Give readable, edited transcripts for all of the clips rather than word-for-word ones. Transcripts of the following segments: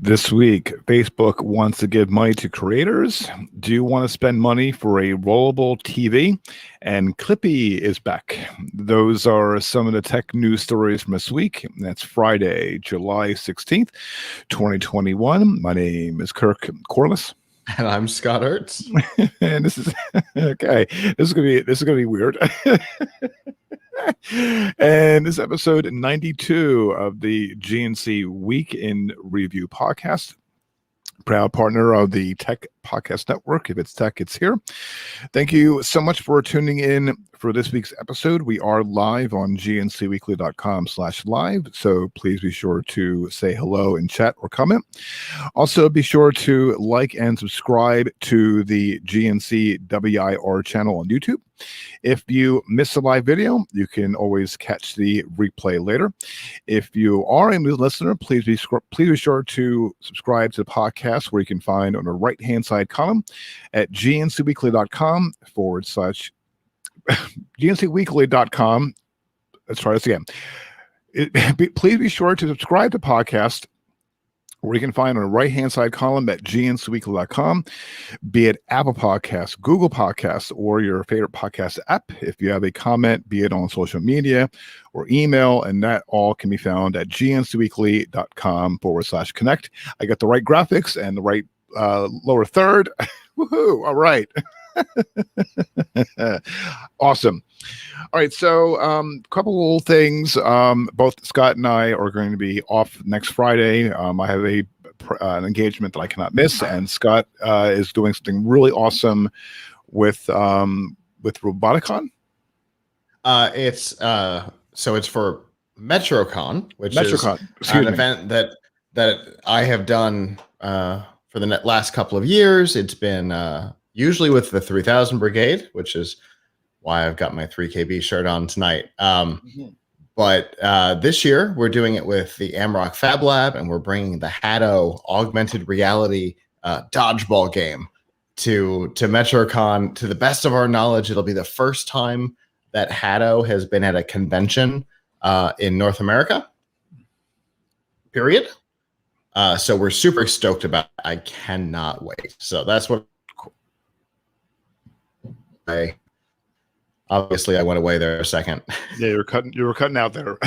This week, Facebook wants to give money to creators. Do you want to spend money for a rollable TV? And Clippy is back. Those are some of the tech news stories from this week. That's Friday, July 16th, 2021. My name is Kirk Corliss. And I'm Scott Ertz. And this is okay. This is gonna be weird. And this is episode 92 of the GNC Week in Review podcast. Proud partner of the Tech Podcast Network. If it's tech, it's here. Thank you so much for tuning in for this week's episode. We are live on gncweekly.com/live, so please be sure to say hello in chat or comment. Also, be sure to like and subscribe to the GNC WIR channel on YouTube. If you miss a live video, you can always catch the replay later. If you are a new listener, please be sure to subscribe to the podcast, where you can find on the right-hand side column at gncweekly.com/ gncweekly.com. Let's try this again. Please be sure to subscribe to the podcast, where you can find on the right-hand side column at gncweekly.com, be it Apple Podcasts, Google Podcasts, or your favorite podcast app. If you have a comment, be it on social media or email, and that all can be found at gncweekly.com/connect. I got the right graphics and the right lower third. Woohoo! All right. Awesome. All right, so a couple of things. Both Scott and I are going to be off next Friday. I have an engagement that I cannot miss, and Scott is doing something really awesome with Roboticon. It's for MetroCon, which is an event that I have done for the last couple of years. It's been usually with the 3000 Brigade, which is why I've got my 3KB shirt on tonight. But this year, we're doing it with the Amrock Fab Lab, and we're bringing the Haddo augmented reality dodgeball game to MetroCon. To the best of our knowledge, it'll be the first time that Haddo has been at a convention in North America, period. So we're super stoked about it. I cannot wait. So that's what obviously I went away there a second. Yeah, you were cutting out there.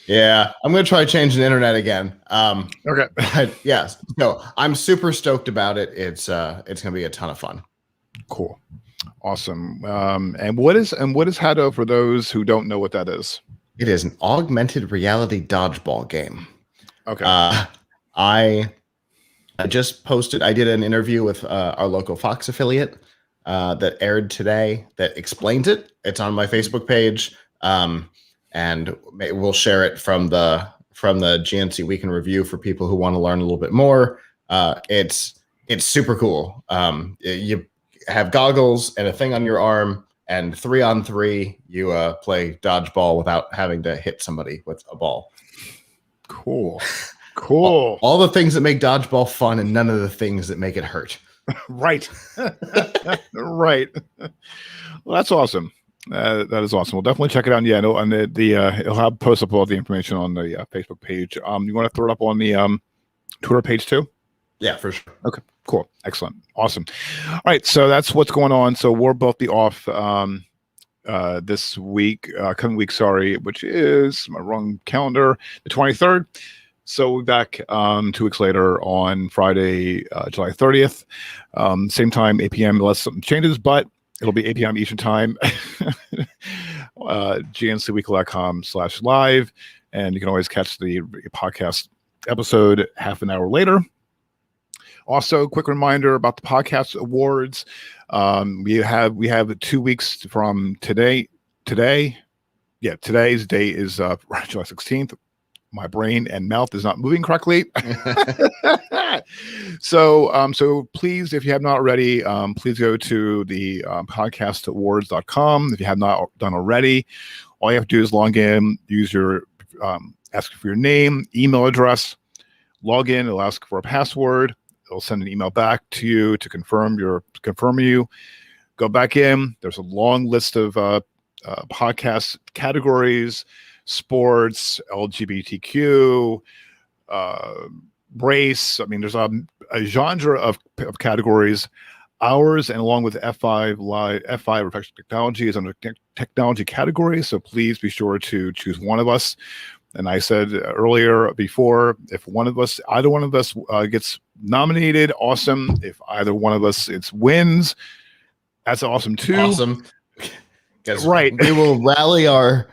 Yeah, I'm gonna try changing the internet again. Okay. But yes, no, I'm super stoked about it. It's gonna be a ton of fun. Cool. Awesome. And what is Haddo, for those who don't know what that is? It is an augmented reality dodgeball game. Okay. I just posted, I did an interview with our local Fox affiliate that aired today that explains it. It's on my Facebook page, and we'll share it from the GNC Week in Review for people who want to learn a little bit more. It's super cool. You have goggles and a thing on your arm, and 3-on-3 you play dodgeball without having to hit somebody with a ball. Cool. All the things that make dodgeball fun, and none of the things that make it hurt. Right. Right. Well, that's awesome. That is awesome. We'll definitely check it out. Yeah, no, on it'll have post up all the information on the Facebook page. You want to throw it up on the Twitter page too? Yeah, for sure. Okay, cool, excellent, awesome. All right, so that's what's going on. So we'll both be off this week, coming week, sorry, which is my wrong calendar, the 23rd. So we'll be back 2 weeks later on Friday, July 30th. Same time, 8 p.m. unless something changes, but it'll be 8 p.m. Eastern time. gncweekly.com/live. And you can always catch the podcast episode half an hour later. Also, quick reminder about the podcast awards. We have 2 weeks from today. Today's date is July 16th. My brain and mouth is not moving correctly. So please, if you have not already, please go to the podcastawards.com. If you have not done already, all you have to do is log in, use your, ask for your name, email address, log in, it'll ask for a password. It'll send an email back to you to confirm you. Go back in. There's a long list of podcast categories: sports, LGBTQ, race. I mean, there's a genre of categories. Ours, and along with F5 Live, F5 Reflection Technology is under technology category. So please be sure to choose one of us. And I said earlier before, if either one of us gets nominated, awesome. If either one of us wins, that's awesome too. Awesome. Right. We will rally our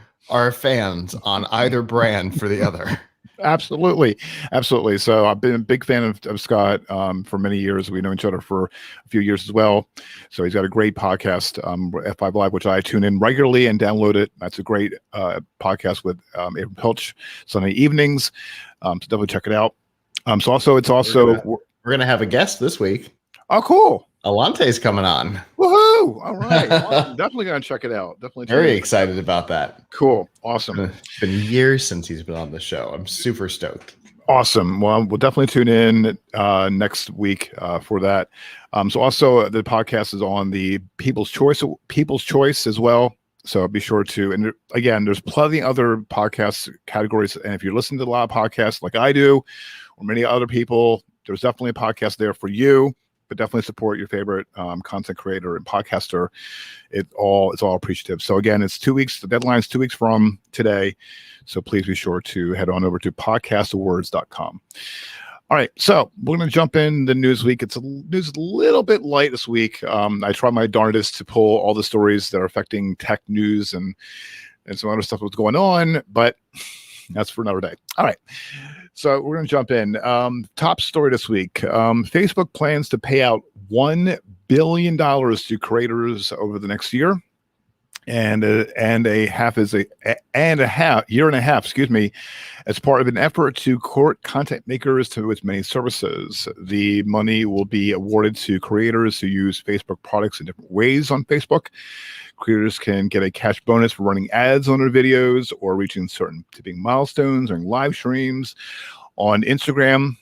fans on either brand for the other. Absolutely. So I've been a big fan of Scott for many years. We know each other for a few years as well. So he's got a great podcast, F5 Live, which I tune in regularly and download it. That's a great podcast with Abram Pilch Sunday evenings. So definitely check it out. We're going to have a guest this week. Oh, cool. Alante's coming on. Woohoo! All right. Awesome. Definitely going to check it out. Definitely. Very excited about that. Cool. Awesome. It's been years since he's been on the show. I'm super stoked. Awesome. Well, we'll definitely tune in next week for that. So also the podcast is on the People's Choice as well. So be sure to, and again, there's plenty other podcast categories. And if you're listening to a lot of podcasts like I do, or many other people, there's definitely a podcast there for you. But definitely support your favorite content creator and podcaster. It's all appreciative. So again, it's 2 weeks. The deadline is 2 weeks from today. So please be sure to head on over to podcastawards.com. All right. So we're going to jump in the news week. News a little bit light this week. I tried my darndest to pull all the stories that are affecting tech news and some other stuff that's going on, but that's for another day. All right. So we're going to jump in. Top story this week. Facebook plans to pay out $1 billion to creators over the next year. And a half, excuse me, as part of an effort to court content makers to its many services. The money will be awarded to creators who use Facebook products in different ways on Facebook. Creators can get a cash bonus for running ads on their videos or reaching certain tipping milestones during live streams. On Instagram,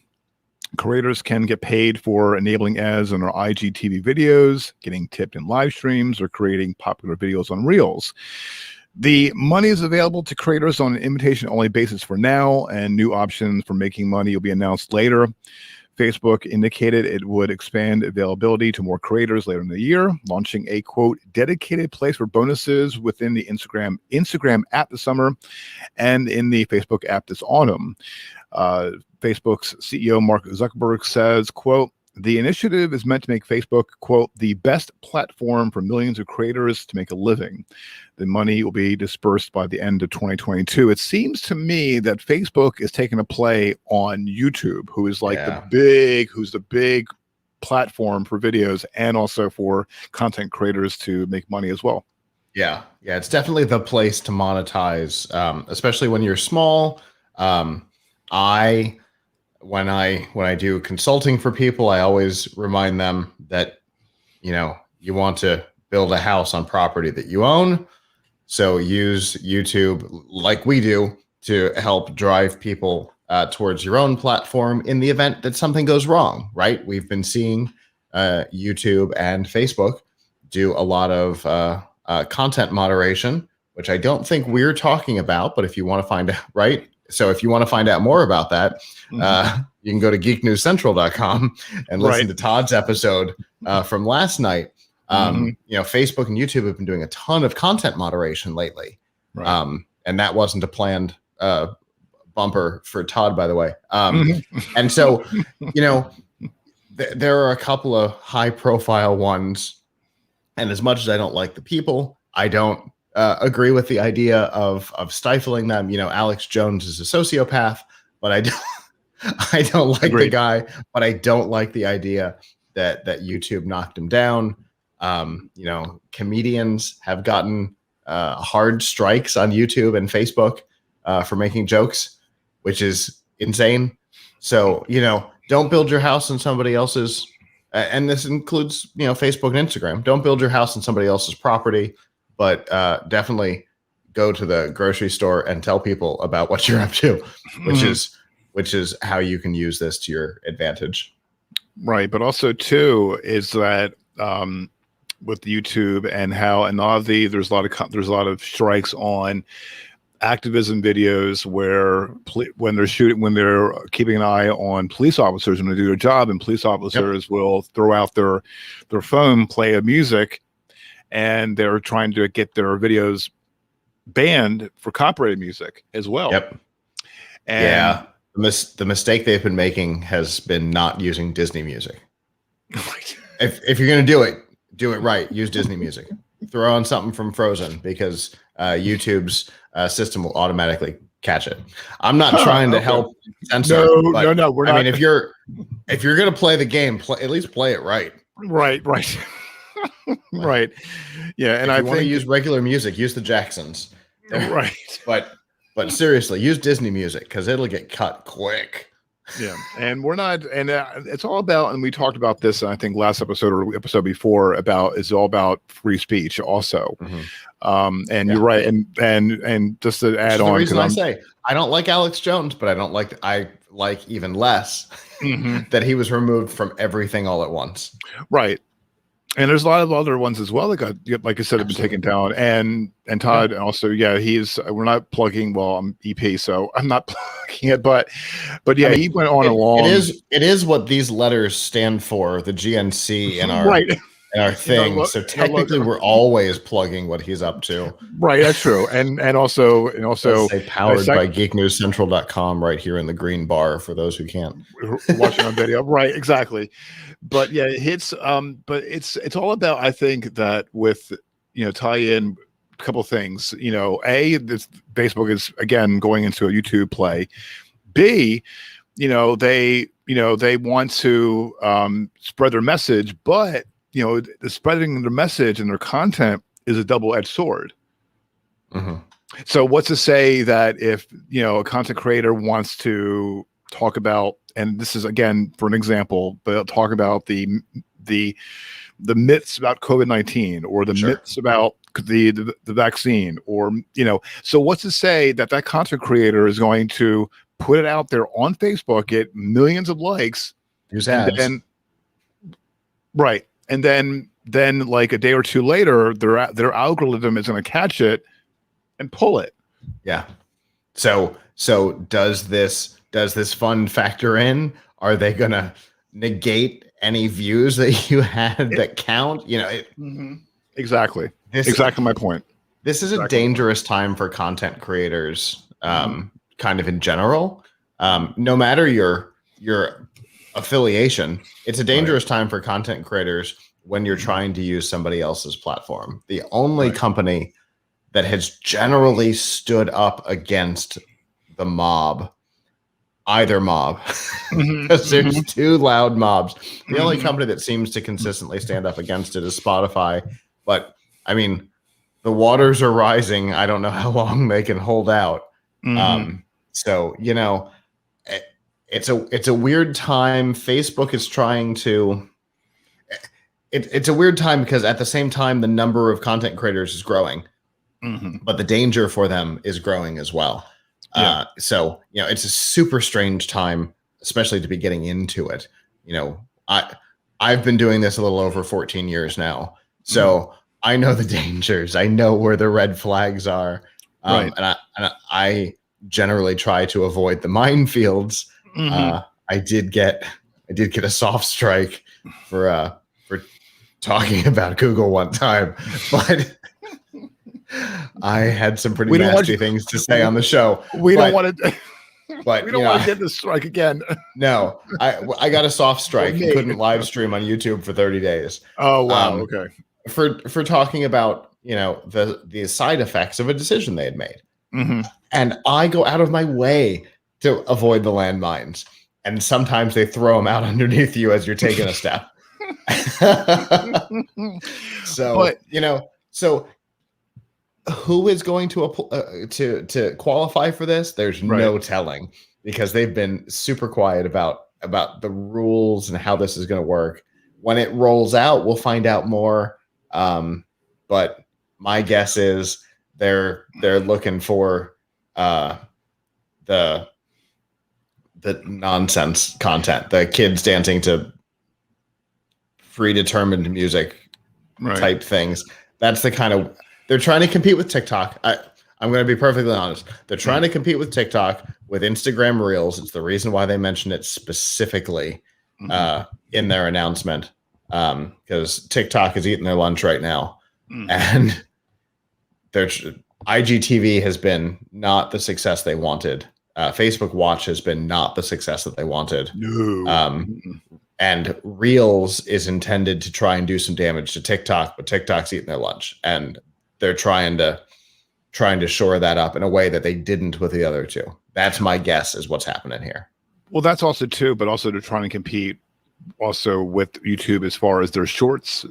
creators can get paid for enabling ads on their IGTV videos, getting tipped in live streams, or creating popular videos on Reels. The money is available to creators on an invitation-only basis for now, and new options for making money will be announced later. Facebook indicated it would expand availability to more creators later in the year, launching a, quote, dedicated place for bonuses within the Instagram app this summer and in the Facebook app this autumn. Facebook's CEO, Mark Zuckerberg, says, quote, the initiative is meant to make Facebook, quote, the best platform for millions of creators to make a living. The money will be dispersed by the end of 2022. It seems to me that Facebook is taking a play on YouTube, who is like the big platform for videos and also for content creators to make money as well. Yeah, it's definitely the place to monetize, especially when you're small. When I do consulting for people, I always remind them that, you want to build a house on property that you own. So use YouTube like we do to help drive people towards your own platform in the event that something goes wrong, right? We've been seeing YouTube and Facebook do a lot of content moderation, which I don't think we're talking about, but if you want to find out, right? So if you want to find out more about that, you can go to geeknewscentral.com and listen to Todd's episode from last night. Facebook and YouTube have been doing a ton of content moderation lately. Right. And that wasn't a planned bumper for Todd, by the way. And so, there are a couple of high profile ones. And as much as I don't like the people, I don't agree with the idea of stifling them. Alex Jones is a sociopath, but I don't like the guy, but I don't like the idea that YouTube knocked him down. Comedians have gotten hard strikes on YouTube and Facebook for making jokes, which is insane. So, don't build your house on somebody else's, and this includes, Facebook and Instagram. Don't build your house on somebody else's property. But definitely go to the grocery store and tell people about what you're up to, which is how you can use this to your advantage. Right, but also too is that with YouTube and how there's a lot of strikes on activism videos where when they're keeping an eye on police officers when they do their job, and police officers will throw out their phone, play a music, and they're trying to get their videos banned for copyrighted music as well. Yep. And the mistake they've been making has been not using Disney music. Right. If you're going to do it right. Use Disney music. Throw on something from Frozen, because YouTube's system will automatically catch it. I'm not trying to help censor. No, we're not. I mean, if you're going to play the game, at least play it right. Right. Right. Yeah, and I want to use regular music. Use the Jacksons. Right. But seriously, use Disney music, because it'll get cut quick. Yeah, and we're not, and it's all about, and we talked about this, I think last episode or episode before, it's all about free speech also. And you're right, and just to add on, the reason I say I don't like Alex Jones, but I like even less that he was removed from everything all at once. Right. And there's a lot of other ones as well that got, like I said, have been taken down. And Todd also, we're not plugging. Well, I'm EP, so I'm not plugging it. But yeah, he went on along. It is what these letters stand for, the GNC in our in our thing. So technically, we're always plugging what he's up to. Right, that's true. And also say powered by geeknewscentral.com right here in the green bar for those who can't watching on video. Right, exactly. But yeah, it's all about, I think, that with tie in a couple things. This Facebook is again going into a YouTube play. B, they want to spread their message, but the spreading their message and their content is a double-edged sword. So what's to say that if a content creator wants to talk about, and this is again for an example, but talk about the myths about COVID-19 or the myths about the vaccine, or so what's to say that content creator is going to put it out there on Facebook, get millions of likes, use ads, and then like a day or two later, their algorithm is going to catch it and pull it. Yeah. So does this fund factor in? Are they going to negate any views that you had that count? Exactly. Exactly my point. This is a dangerous time for content creators, kind of in general. No matter your affiliation, it's a dangerous time for content creators when you're trying to use somebody else's platform. The only company that has generally stood up against the mob, either mob, because there's two loud mobs. The only company that seems to consistently stand up against it is Spotify. But I mean, the waters are rising. I don't know how long they can hold out. So, it's a weird time. Facebook is trying to, it's a weird time because at the same time, the number of content creators is growing, but the danger for them is growing as well. So, it's a super strange time, especially to be getting into it. I've been doing this a little over 14 years now. So I know the dangers. I know where the red flags are. And I generally try to avoid the minefields. I did get a soft strike for talking about Google one time, but I had some pretty nasty things to say on the show. We don't want to get this strike again. No, I got a soft strike. Couldn't live stream on YouTube for 30 days. Oh wow. Okay. For talking about the side effects of a decision they had made, and I go out of my way to avoid the landmines, and sometimes they throw them out underneath you as you're taking a step. So who is going to qualify for this? There's no telling, because they've been super quiet about the rules and how this is going to work. When it rolls out, we'll find out more. But my guess is they're looking for the nonsense content, the kids dancing to predetermined music type things. That's the kind of, they're trying to compete with TikTok. I'm going to be perfectly honest. They're trying to compete with TikTok, with Instagram Reels. It's the reason why they mentioned it specifically in their announcement, because TikTok is eating their lunch right now. And their IGTV has been not the success they wanted. Facebook Watch has been not the success that they wanted. No. And Reels is intended to try and do some damage to TikTok, but TikTok's eating their lunch, and they're trying to shore that up in a way that they didn't with the other two. That's my guess is what's happening here. Well, that's also too, but also they're trying to compete also with YouTube as far as their shorts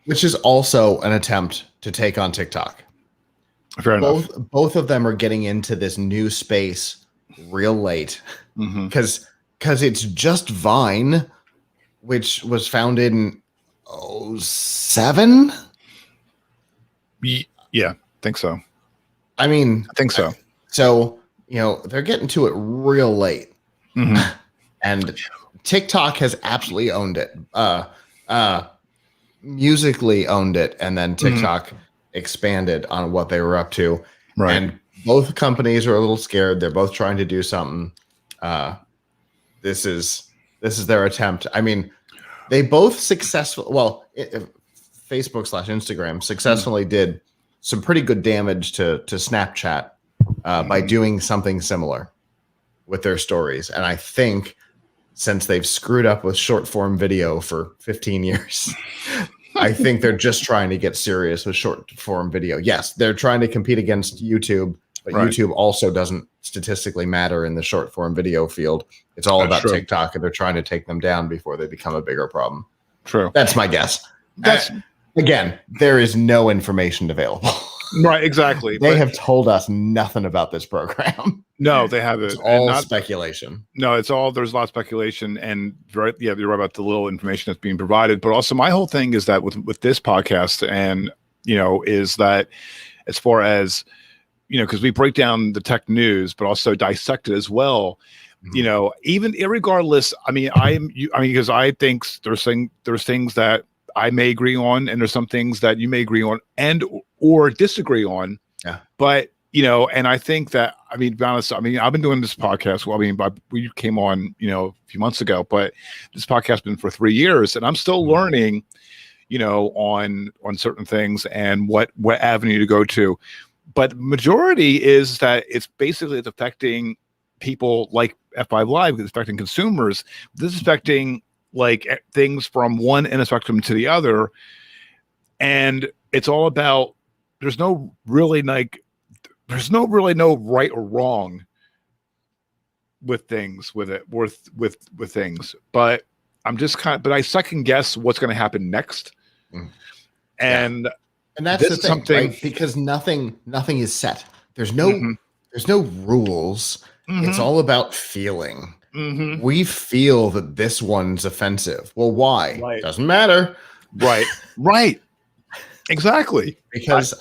which is also an attempt to take on TikTok. Fair enough. Both of them are getting into this new space real late because it's just Vine, which was founded in 2007. Yeah, think so. I mean, I think so. So, they're getting to it real late. And TikTok has absolutely owned it. Musically owned it, and then TikTok expanded on what they were up to. Right. And both companies are a little scared. They're both trying to do something. This is their attempt. I mean, they both Facebook / Instagram successfully did some pretty good damage to Snapchat by doing something similar with their stories. And I think since they've screwed up with short form video for 15 years, I think they're just trying to get serious with short form video. Yes, they're trying to compete against YouTube, but YouTube also doesn't statistically matter in the short form video field. It's all about TikTok, and they're trying to take them down before they become a bigger problem. True. That's my guess. Again, there is no information available. Right, exactly. They have told us nothing about this program. No, they haven't. It's all speculation. No, there's a lot of speculation, and you're right about the little information that's being provided. But also, my whole thing is that with this podcast, and is that as far as because we break down the tech news, but also dissect it as well. Even irregardless, because I think there's things that I may agree on, and there's some things that you may agree on and or disagree on. Yeah. But and I think that to be honest, I've been doing this podcast. Well, we came on a few months ago, but this podcast has been for 3 years, and I'm still learning, on certain things and what avenue to go to. But majority is that it's affecting people like F5 Live. It's affecting consumers. This is affecting things from one end of the spectrum to the other, and it's all about there's no really no right or wrong with things with things, but I'm just but I second guess what's going to happen next. And that's the thing, right? Because nothing is set. There's no rules. It's all about feeling. We feel that this one's offensive. Well, why? Right. Doesn't matter. Right. Exactly. Because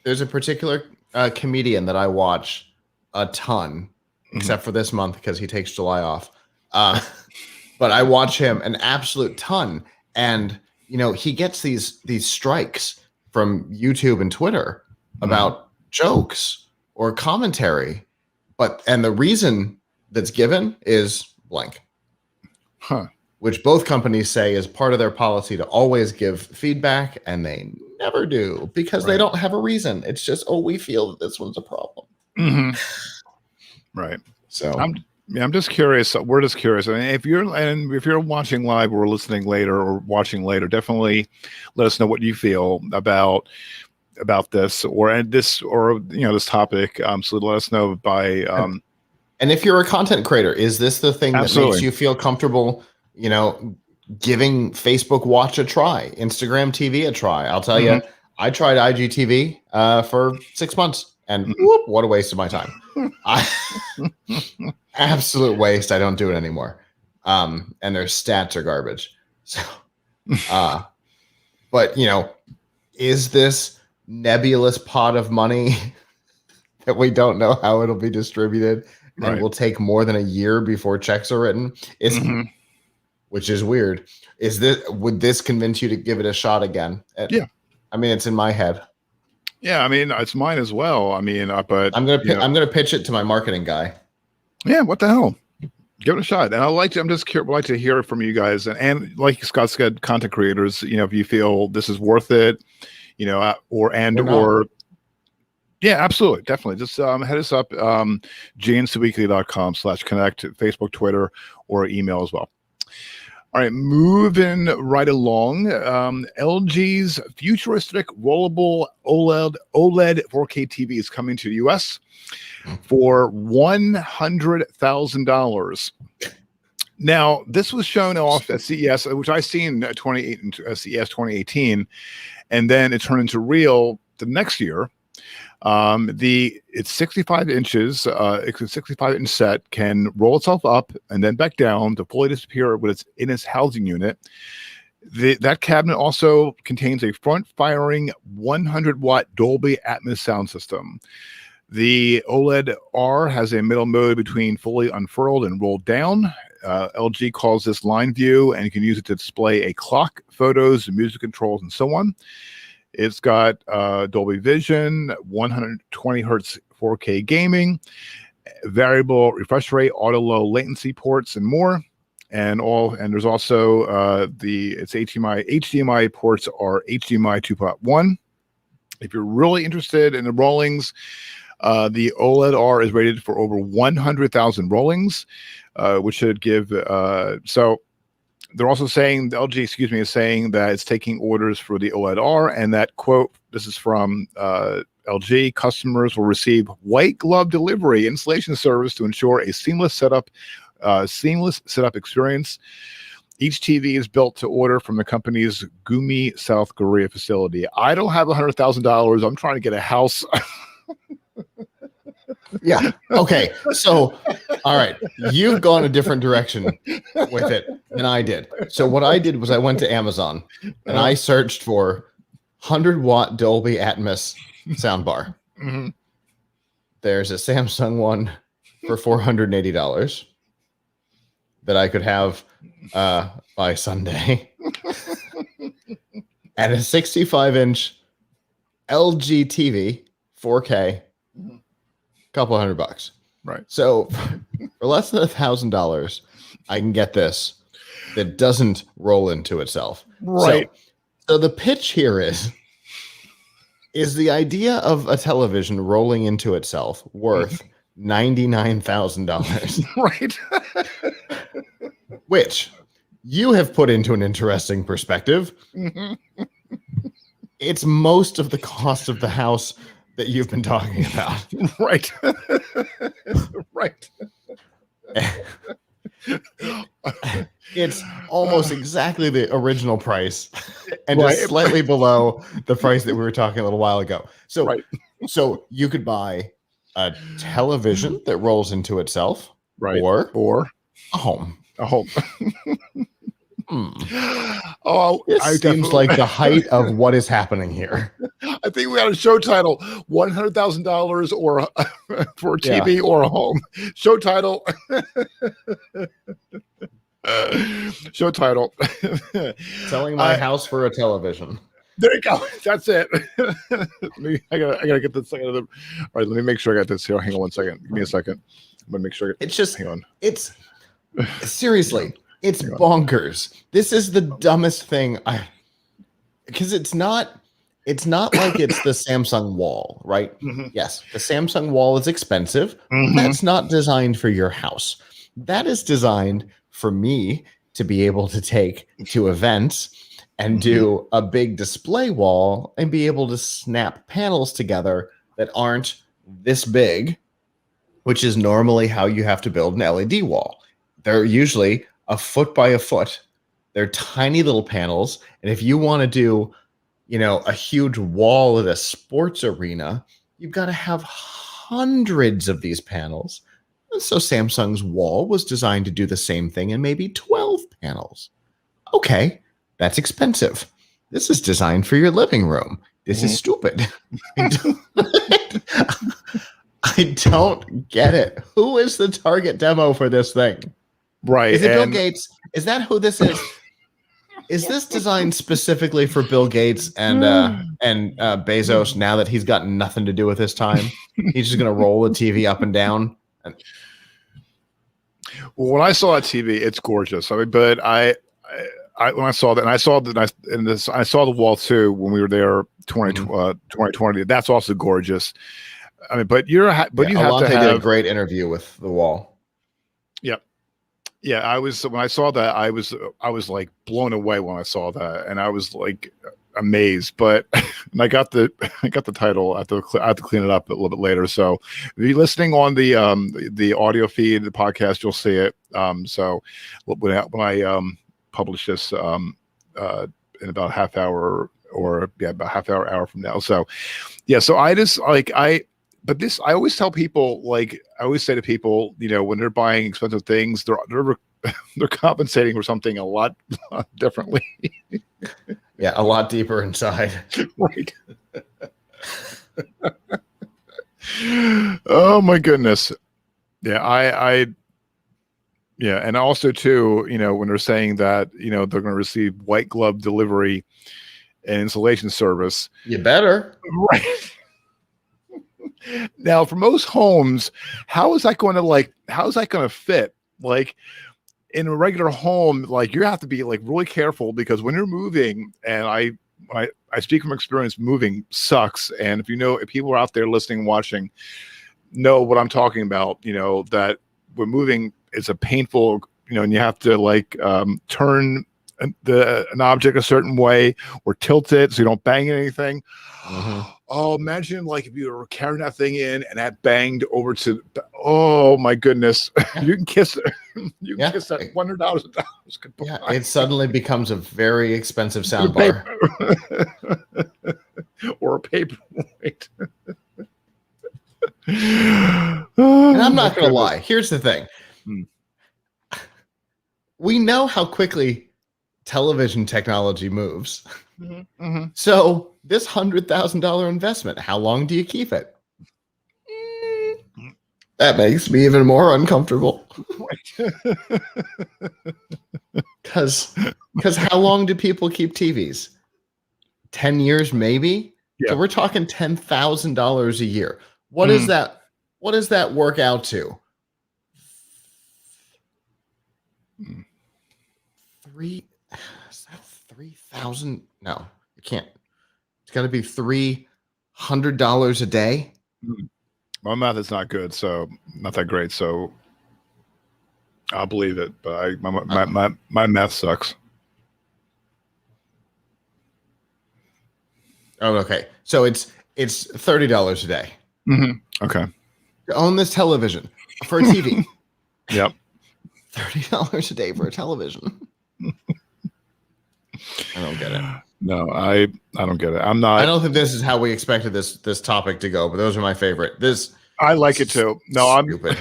there's a particular comedian that I watch a ton, except for this month because he takes July off. But I watch him an absolute ton, and he gets these strikes from YouTube and Twitter about jokes or commentary, and the reason that's given is blank, which both companies say is part of their policy to always give feedback, and they never do because they don't have a reason. It's just, we feel that this one's a problem. Right. So I'm just curious. We're just curious. If you're watching live or listening later or watching later, definitely let us know what you feel about this or this topic. So let us know by. And if you're a content creator, is this the thing that makes you feel comfortable, giving Facebook Watch a try, Instagram TV a try? I'll tell you, I tried IGTV for 6 months, and what a waste of my time. Absolute waste. I don't do it anymore. And their stats are garbage. So, but is this nebulous pot of money that we don't know how it'll be distributed and will take more than a year before checks are written? Which is weird. Would this convince you to give it a shot again? Yeah. It's in my head. Yeah, I mean, it's mine as well. I mean, but I'm gonna pitch it to my marketing guy. Yeah, what the hell? Give it a shot. And I'm just like to hear from you guys. And like Scott said, content creators, if you feel this is worth it, or yeah, absolutely. Definitely. Just head us up, gnc.weekly.com/connect, Facebook, Twitter, or email as well. All right, moving right along. LG's futuristic rollable OLED 4K TV is coming to the US for $100,000. Now, this was shown off at CES, which I seen at CES 2018, and then it turned into real the next year. It's 65 inches. It's a 65-inch set, can roll itself up and then back down to fully disappear when it's in its housing unit. That cabinet also contains a front-firing 100-watt Dolby Atmos sound system. The OLED R has a middle mode between fully unfurled and rolled down. LG calls this line view, and you can use it to display a clock, photos, music controls, and so on. It's got Dolby Vision, 120 hertz 4K gaming, variable refresh rate, auto low latency ports, and more. And there's also its HDMI ports are HDMI 2.1. If you're really interested in the rollings, the OLED R is rated for over 100,000 rollings, which should give so. They're also saying, LG, is saying that it's taking orders for the OLED R, and that, quote, this is from LG, customers will receive white glove delivery installation service to ensure a seamless setup experience. Each TV is built to order from the company's Gumi, South Korea facility. I don't have $100,000. I'm trying to get a house. Yeah. Okay. So, all right. You've gone a different direction with it than I did. So what I did was I went to Amazon and I searched for 100-watt Dolby Atmos soundbar. Mm-hmm. There's a Samsung one for $480 that I could have by Sunday. And a 65-inch LG TV, 4K. Couple $100, right? So for less than $1,000, I can get this that doesn't roll into itself, right? So the pitch here is the idea of a television rolling into itself worth $99,000, right? Which you have put into an interesting perspective. Mm-hmm. It's most of the cost of the house that you've been talking about. Right. Right. It's almost exactly the original price and just slightly below the price that we were talking a little while ago. So, so you could buy a television that rolls into itself, right? Or a home. Oh, it seems like the height of what is happening here. I think we got a show title: $100,000 or for a TV or a home. Show title. Show title. Selling my house for a television. There you go. That's it. I gotta get this second of the. All right, let me make sure I got this here. Hang on one second. Give me a second. I'm gonna make sure. It's just. Hang on. It's seriously. It's bonkers. This is the dumbest thing because it's not like it's the Samsung wall, right? Mm-hmm. Yes, the Samsung wall is expensive. Mm-hmm. That's not designed for your house. That is designed for me to be able to take to events and do a big display wall and be able to snap panels together that aren't this big, which is normally how you have to build an LED wall. They're usually a foot by a foot. They're tiny little panels. And if you want to do, a huge wall at a sports arena, you've got to have hundreds of these panels. And so Samsung's wall was designed to do the same thing in maybe 12 panels. Okay, that's expensive. This is designed for your living room. This is stupid. I don't get it. Who is the target demo for this thing? Right. Is it Bill Gates? Is that who this is? Is this designed specifically for Bill Gates and Bezos? Now that he's got nothing to do with his time, he's just gonna roll the TV up and down. Well, when I saw that TV, it's gorgeous. I mean, but I when I saw that, and I saw the wall too when we were there 2020. That's also gorgeous. I mean, but you have to have a great interview with the wall. Yeah, when I saw that, I was like blown away when I saw that, and I was like amazed. But and I got the title. I have to clean it up a little bit later. So if you're listening on the audio feed, the podcast, you'll see it. So when I publish this in about half hour about half hour from now. So yeah, so I just But this, I always tell people, I always say to people, when they're buying expensive things, they're compensating for something a lot differently. Yeah, a lot deeper inside. Right. Oh my goodness. Yeah, yeah, and also too, when they're saying that, they're going to receive white glove delivery and installation service. You better. Right. Now, for most homes, how is that going to fit? Like in a regular home, you have to be really careful, because when you're moving, and I speak from experience, moving sucks. And if people are out there listening, watching, know what I'm talking about, that when moving, it's a painful, and you have to turn an object a certain way or tilt it so you don't bang anything. Mm-hmm. Oh, imagine if you were carrying that thing in and that banged over to, oh my goodness. Yeah. You can kiss it. You can kiss that $100. Yeah, it suddenly becomes a very expensive soundbar. Or a paperweight. And I'm not going to lie. Here's the thing. We know how quickly television technology moves. Mm-hmm. Mm-hmm. So this $100,000 investment, how long do you keep it? That makes me even more uncomfortable. Because how long do people keep TVs? 10 years, maybe? Yeah. So we're talking $10,000 a year. What is that? What does that work out to? Is that 3,000? No, it can't. It's got to be $300 a day. My math is not good, so not that great. So I'll believe it, but my math sucks. Oh, okay. So it's $30 a day. Mm-hmm. Okay. To own this television for a TV. Yep. $30 a day for a television. I don't get it. No, I don't get it. I'm not. I don't think this is how we expected this topic to go, but those are my favorite. I like it too. No, I'm stupid.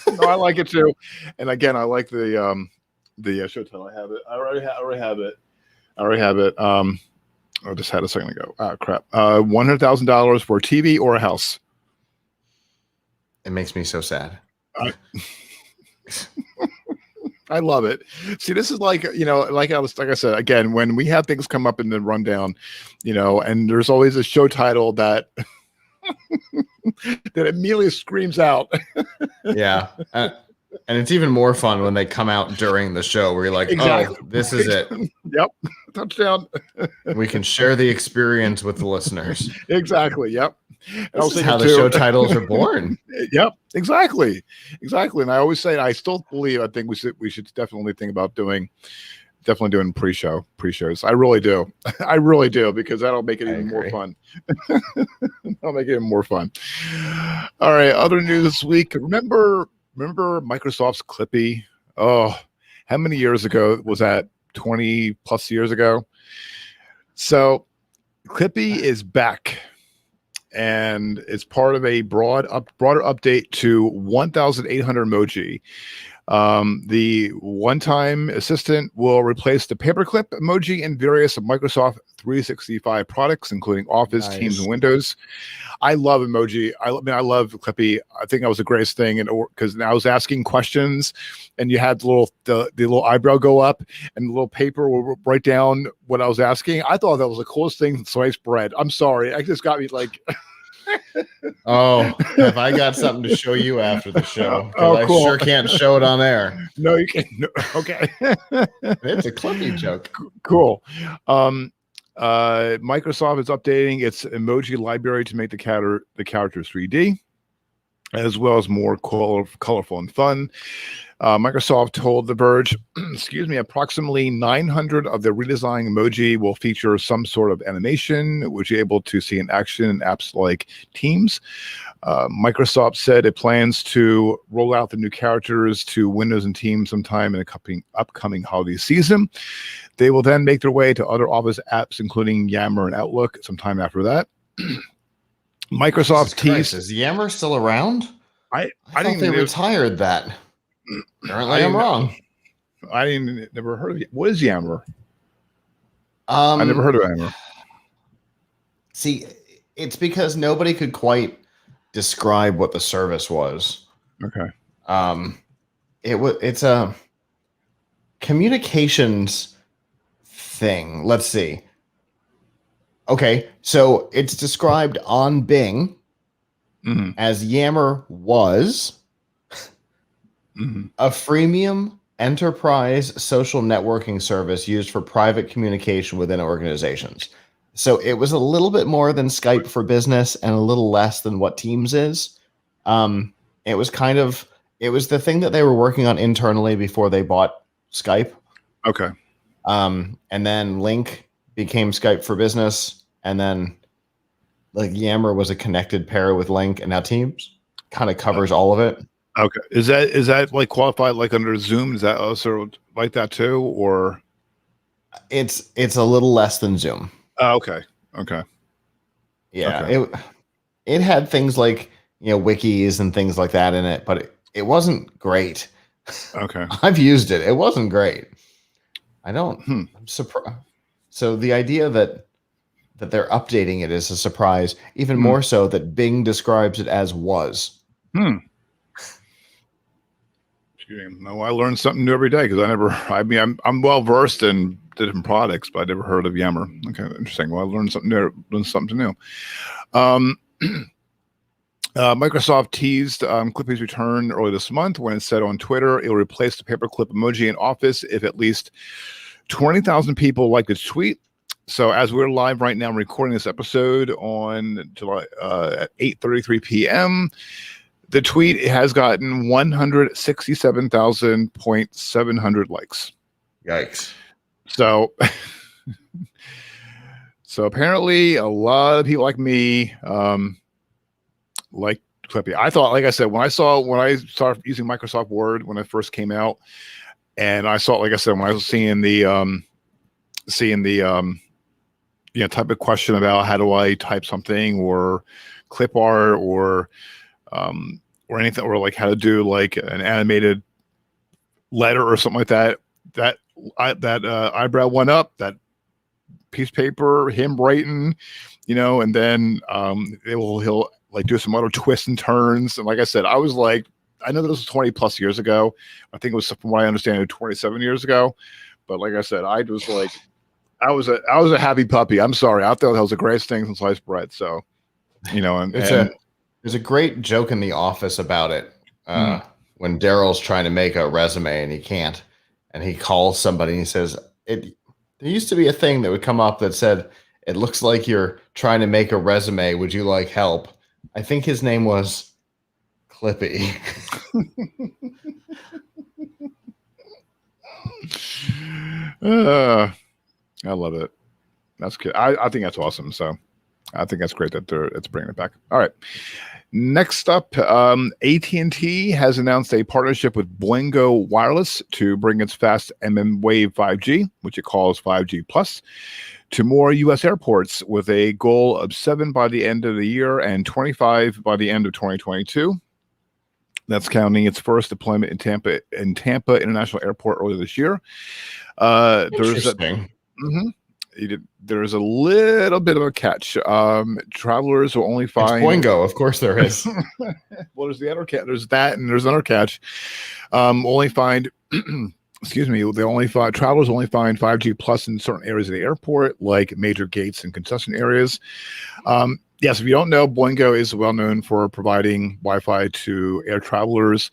No, I like it too. And again, I like the show title. I have it. I already have it. I just had a second ago. Ah, crap. $100,000 for a TV or a house. It makes me so sad. I love it. See, this is like I said, again, when we have things come up in the rundown, and there's always a show title that that immediately screams out. Yeah. And it's even more fun when they come out during the show where you're like, exactly. Oh, this is it. Yep. Touchdown. We can share the experience with the listeners. Exactly. Yep. This is how the show titles are born. Yep. Exactly. And I always say, I still believe, I think we should definitely think about doing pre-shows. I really do. Because that'll make it even more fun. That'll make it even more fun. All right. Other news this week. Remember Microsoft's Clippy? Oh, how many years ago was that? 20 plus years ago. So Clippy is back, and it's part of a broader update to 1,800 emoji. The one-time assistant will replace the paperclip emoji in various Microsoft 365 products, including Office, Teams, and Windows. I love emoji. I love Clippy. I think that was the greatest thing, and because I was asking questions, and you had the little eyebrow go up, and the little paper will write down what I was asking. I thought that was the coolest thing since sliced bread. I'm sorry, I just got me like. Oh, have I got something to show you after the show? Oh, cool. I sure can't show it on air. No, you can't. No. Okay. It's a Clippy joke. Cool. Microsoft is updating its emoji library to make the characters 3D, as well as more colorful and fun. Microsoft told The Verge, excuse me, approximately 900 of the redesigned emoji will feature some sort of animation, which you're able to see in action in apps like Teams. Microsoft said it plans to roll out the new characters to Windows and Teams sometime in the upcoming holiday season. They will then make their way to other Office apps, including Yammer and Outlook, sometime after that. Microsoft teased. Is Yammer still around? I thought they retired that. Apparently, I'm wrong. I never heard of it. What is Yammer? I never heard of Yammer. See, it's because nobody could quite describe what the service was. Okay. It's a communications thing. Let's see. Okay, so it's described on Bing as Yammer was a freemium enterprise social networking service used for private communication within organizations. So it was a little bit more than Skype for Business and a little less than what Teams is. It was the thing that they were working on internally before they bought Skype. Okay. And then Link became Skype for Business, and then like Yammer was a connected pair with Link, and now Teams kind of covers all of it. Okay. Is that like qualified like under Zoom? Is that also like that too, or it's a little less than Zoom? Okay. Yeah. Okay. It had things like, wikis and things like that in it, but it wasn't great. Okay. I've used it. It wasn't great. I'm surprised. So the idea that they're updating it is a surprise, even more so that Bing describes it as was. No, I learn something new every day because I'm well versed in different products, but I never heard of Yammer. Okay, interesting. Well, I learned something new. Microsoft teased Clippy's return early this month when it said on Twitter it'll replace the paperclip emoji in Office if at least 20,000 people like its tweet. So as we're live right now recording this episode on July at 8:33 p.m., the tweet has gotten 167,700 likes. Yikes. So apparently a lot of people like me like Clippy. I thought, like I said, when I started using Microsoft Word when it first came out, and I saw, like I said, when I was seeing the type of question about how do I type something or clip art or anything, or like how to do like an animated letter or something like that. That eyebrow went up, that piece of paper, him writing, and then he'll like do some other twists and turns. And like I said, I was like, I know this was 20 plus years ago. I think it was, from what I understand, 27 years ago. But like I said, I was like, I was a happy puppy. I'm sorry. I thought that was the greatest thing since sliced bread. So, there's a great joke in The Office about it. When Daryl's trying to make a resume and he can't, and he calls somebody and he says, there used to be a thing that would come up that said, it looks like you're trying to make a resume. Would you like help? I think his name was Clippy. I love it. That's good. I think that's awesome. So I think that's great that it's bringing it back. All right. Next up, at&t has announced a partnership with Boingo Wireless to bring its fast mmWave 5G, which it calls 5G Plus, to more U.S. airports with a goal of 7 by the end of the year and 25 by the end of 2022. That's counting its first deployment in Tampa International Airport earlier this year. Interesting. There's a little bit of a catch. Travelers will only find Boingo, of course there is. Well, there's the other catch. There's that, and there's another catch. Only find excuse me, travelers only find 5G plus in certain areas of the airport, like major gates and concession areas. Yes, if you don't know, Boingo is well known for providing Wi-Fi to air travelers,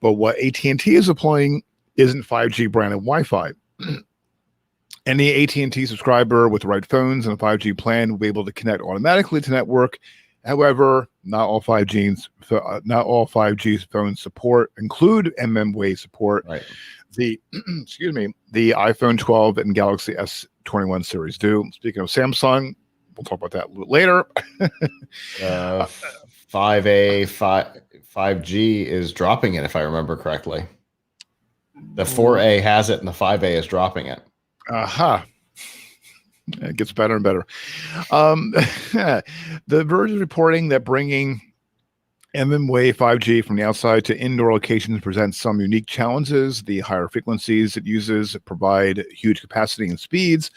but what at&t is deploying isn't 5G branded Wi-Fi. Any at&t subscriber with the right phones and a 5G plan will be able to connect automatically to network. However, not all 5G phones include mmWave support. Right. The the iPhone 12 and Galaxy S21 series do. Speaking of Samsung, we'll talk about that a little later. 5G is dropping it, if I remember correctly. The 4A has it, and the 5A is dropping it. Aha. It gets better and better. The Verge is reporting that bringing mmWave 5G from the outside to indoor locations presents some unique challenges. The higher frequencies it uses provide huge capacity and speeds,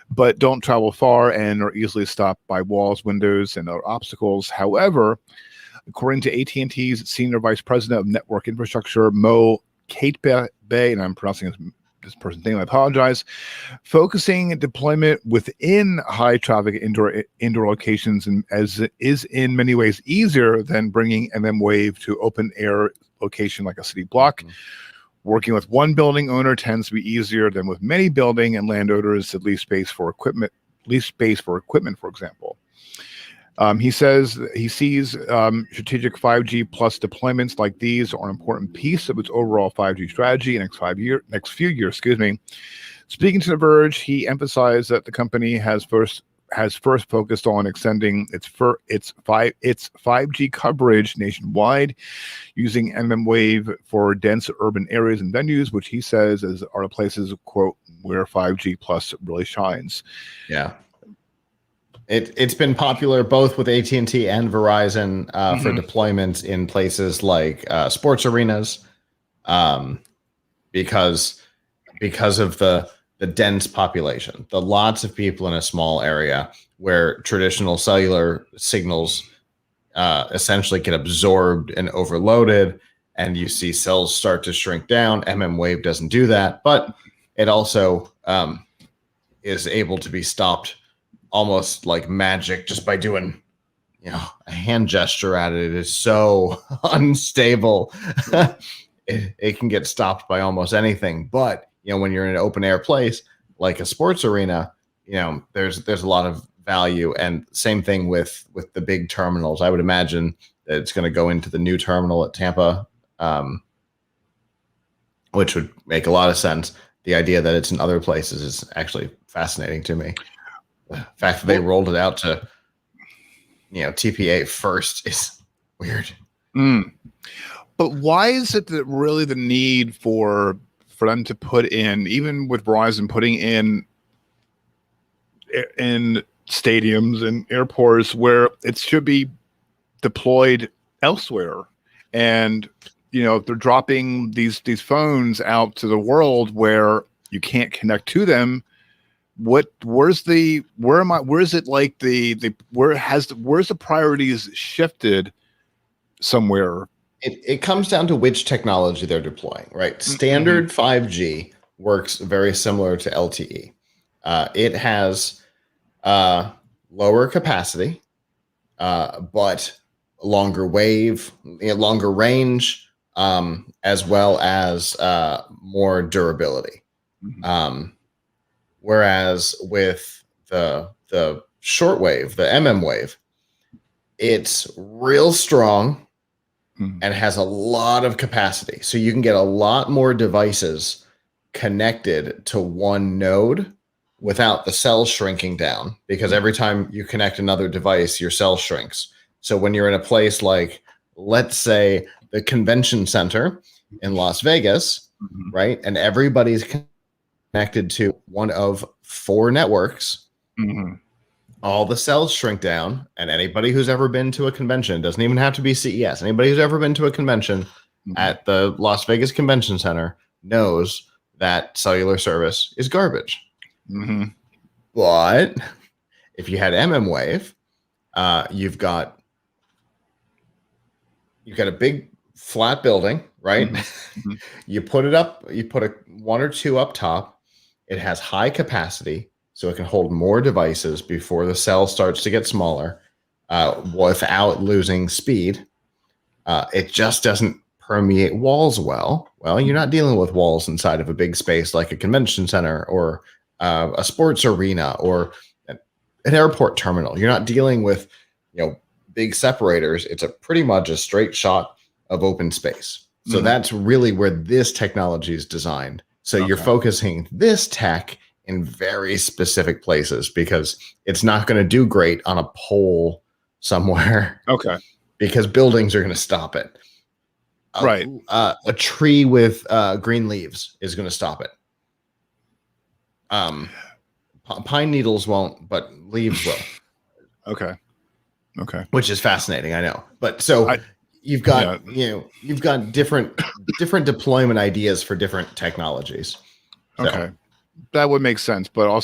but don't travel far and are easily stopped by walls, windows, and other obstacles. However, according to at&t's Senior Vice President of Network Infrastructure, Mo Katebay, and I'm pronouncing this person's name, I apologize, focusing deployment within high traffic indoor locations and as it is in many ways easier than bringing mmWave to open air location like a city block. Working with one building owner tends to be easier than with many building and landowners that lease space for equipment, for example. He says he sees strategic 5G plus deployments like these are an important piece of its overall 5G strategy in next few years. Speaking to The Verge, he emphasized that the company has first focused on extending its 5G coverage nationwide, using mmWave for dense urban areas and venues, which he says are the places, quote, where 5G plus really shines. Yeah. It's been popular both with AT&T and Verizon for deployments in places like sports arenas, because of the dense population, the lots of people in a small area where traditional cellular signals essentially get absorbed and overloaded, and you see cells start to shrink down. mmWave doesn't do that, but it also is able to be stopped almost like magic just by doing, a hand gesture at it. It is so unstable. It can get stopped by almost anything. But, when you're in an open air place like a sports arena, there's a lot of value. And same thing with the big terminals. I would imagine that it's going to go into the new terminal at Tampa, which would make a lot of sense. The idea that it's in other places is actually fascinating to me. The fact that they rolled it out to, TPA first is weird. But why is it that really the need for them to put in, even with Verizon putting in stadiums and airports where it should be deployed elsewhere, and they're dropping these phones out to the world where you can't connect to them? Where's the priorities shifted somewhere? It comes down to which technology they're deploying, right? Standard 5G works very similar to LTE. It has lower capacity, but longer wave, longer range, as well as more durability. Whereas with the shortwave, the mmWave, it's real strong and has a lot of capacity. So you can get a lot more devices connected to one node without the cell shrinking down, because every time you connect another device, your cell shrinks. So when you're in a place like, let's say, the convention center in Las Vegas, right, and everybody's connected to one of 4 networks, all the cells shrink down, and anybody who's ever been to a convention, doesn't even have to be CES, anybody who's ever been to a convention at the Las Vegas Convention Center knows that cellular service is garbage. But if you had mmWave, you've got a big flat building, right? You put it up, you put one or two up top. It has high capacity, so it can hold more devices before the cell starts to get smaller without losing speed. It just doesn't permeate walls well. Well, you're not dealing with walls inside of a big space like a convention center or a sports arena or an airport terminal. You're not dealing with, big separators. It's pretty much a straight shot of open space. So that's really where this technology is designed. So you're focusing this tech in very specific places because it's not going to do great on a pole somewhere. Okay. Because buildings are going to stop it. Right. A tree with green leaves is going to stop it. Pine needles won't, but leaves will. Okay. Which is fascinating, I know. But so you've got different deployment ideas for different technologies. So. Okay, that would make sense. So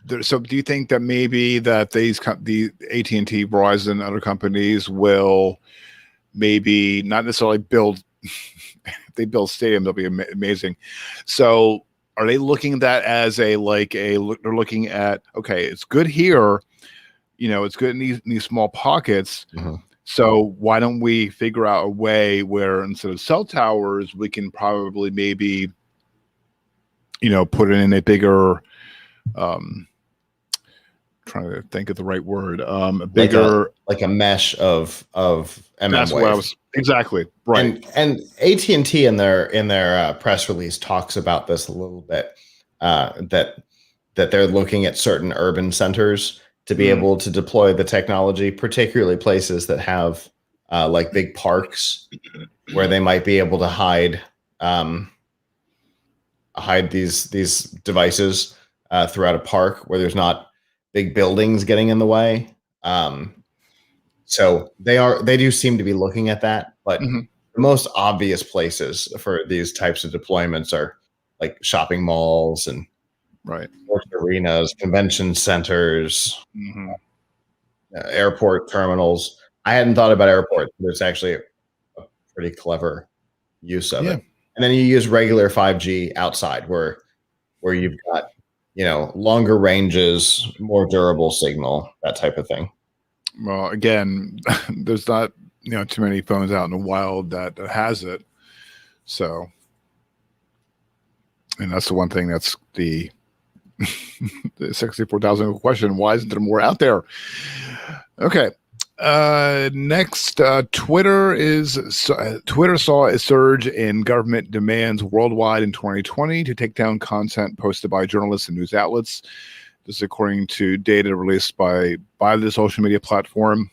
do you think that maybe that the AT&T, Verizon, and other companies will maybe not necessarily build? If they build stadiums, that'll be amazing. So are they looking at that as they're looking at, okay, it's good here, it's good in these small pockets. So why don't we figure out a way where instead of cell towers, we can probably maybe, put it in a bigger, trying to think of the right word, a bigger, like a mesh of mmWave. That's what I was exactly right. And AT&T in their press release talks about this a little bit, that they're looking at certain urban centers to be able to deploy the technology, particularly places that have like big parks where they might be able to hide these devices throughout a park where there's not big buildings getting in the way. So they do seem to be looking at that, but the most obvious places for these types of deployments are like shopping malls and sports arenas, convention centers, airport terminals. I hadn't thought about airports, but it's actually a pretty clever use of it. And then you use regular 5G outside where you've got, longer ranges, more durable signal, that type of thing. Well, again, there's not, too many phones out in the wild that has it. So, and that's the one thing that's the 64,000 question. Why isn't there more out there? Okay. Next, Twitter saw a surge in government demands worldwide in 2020 to take down content posted by journalists and news outlets. This is according to data released by the social media platform.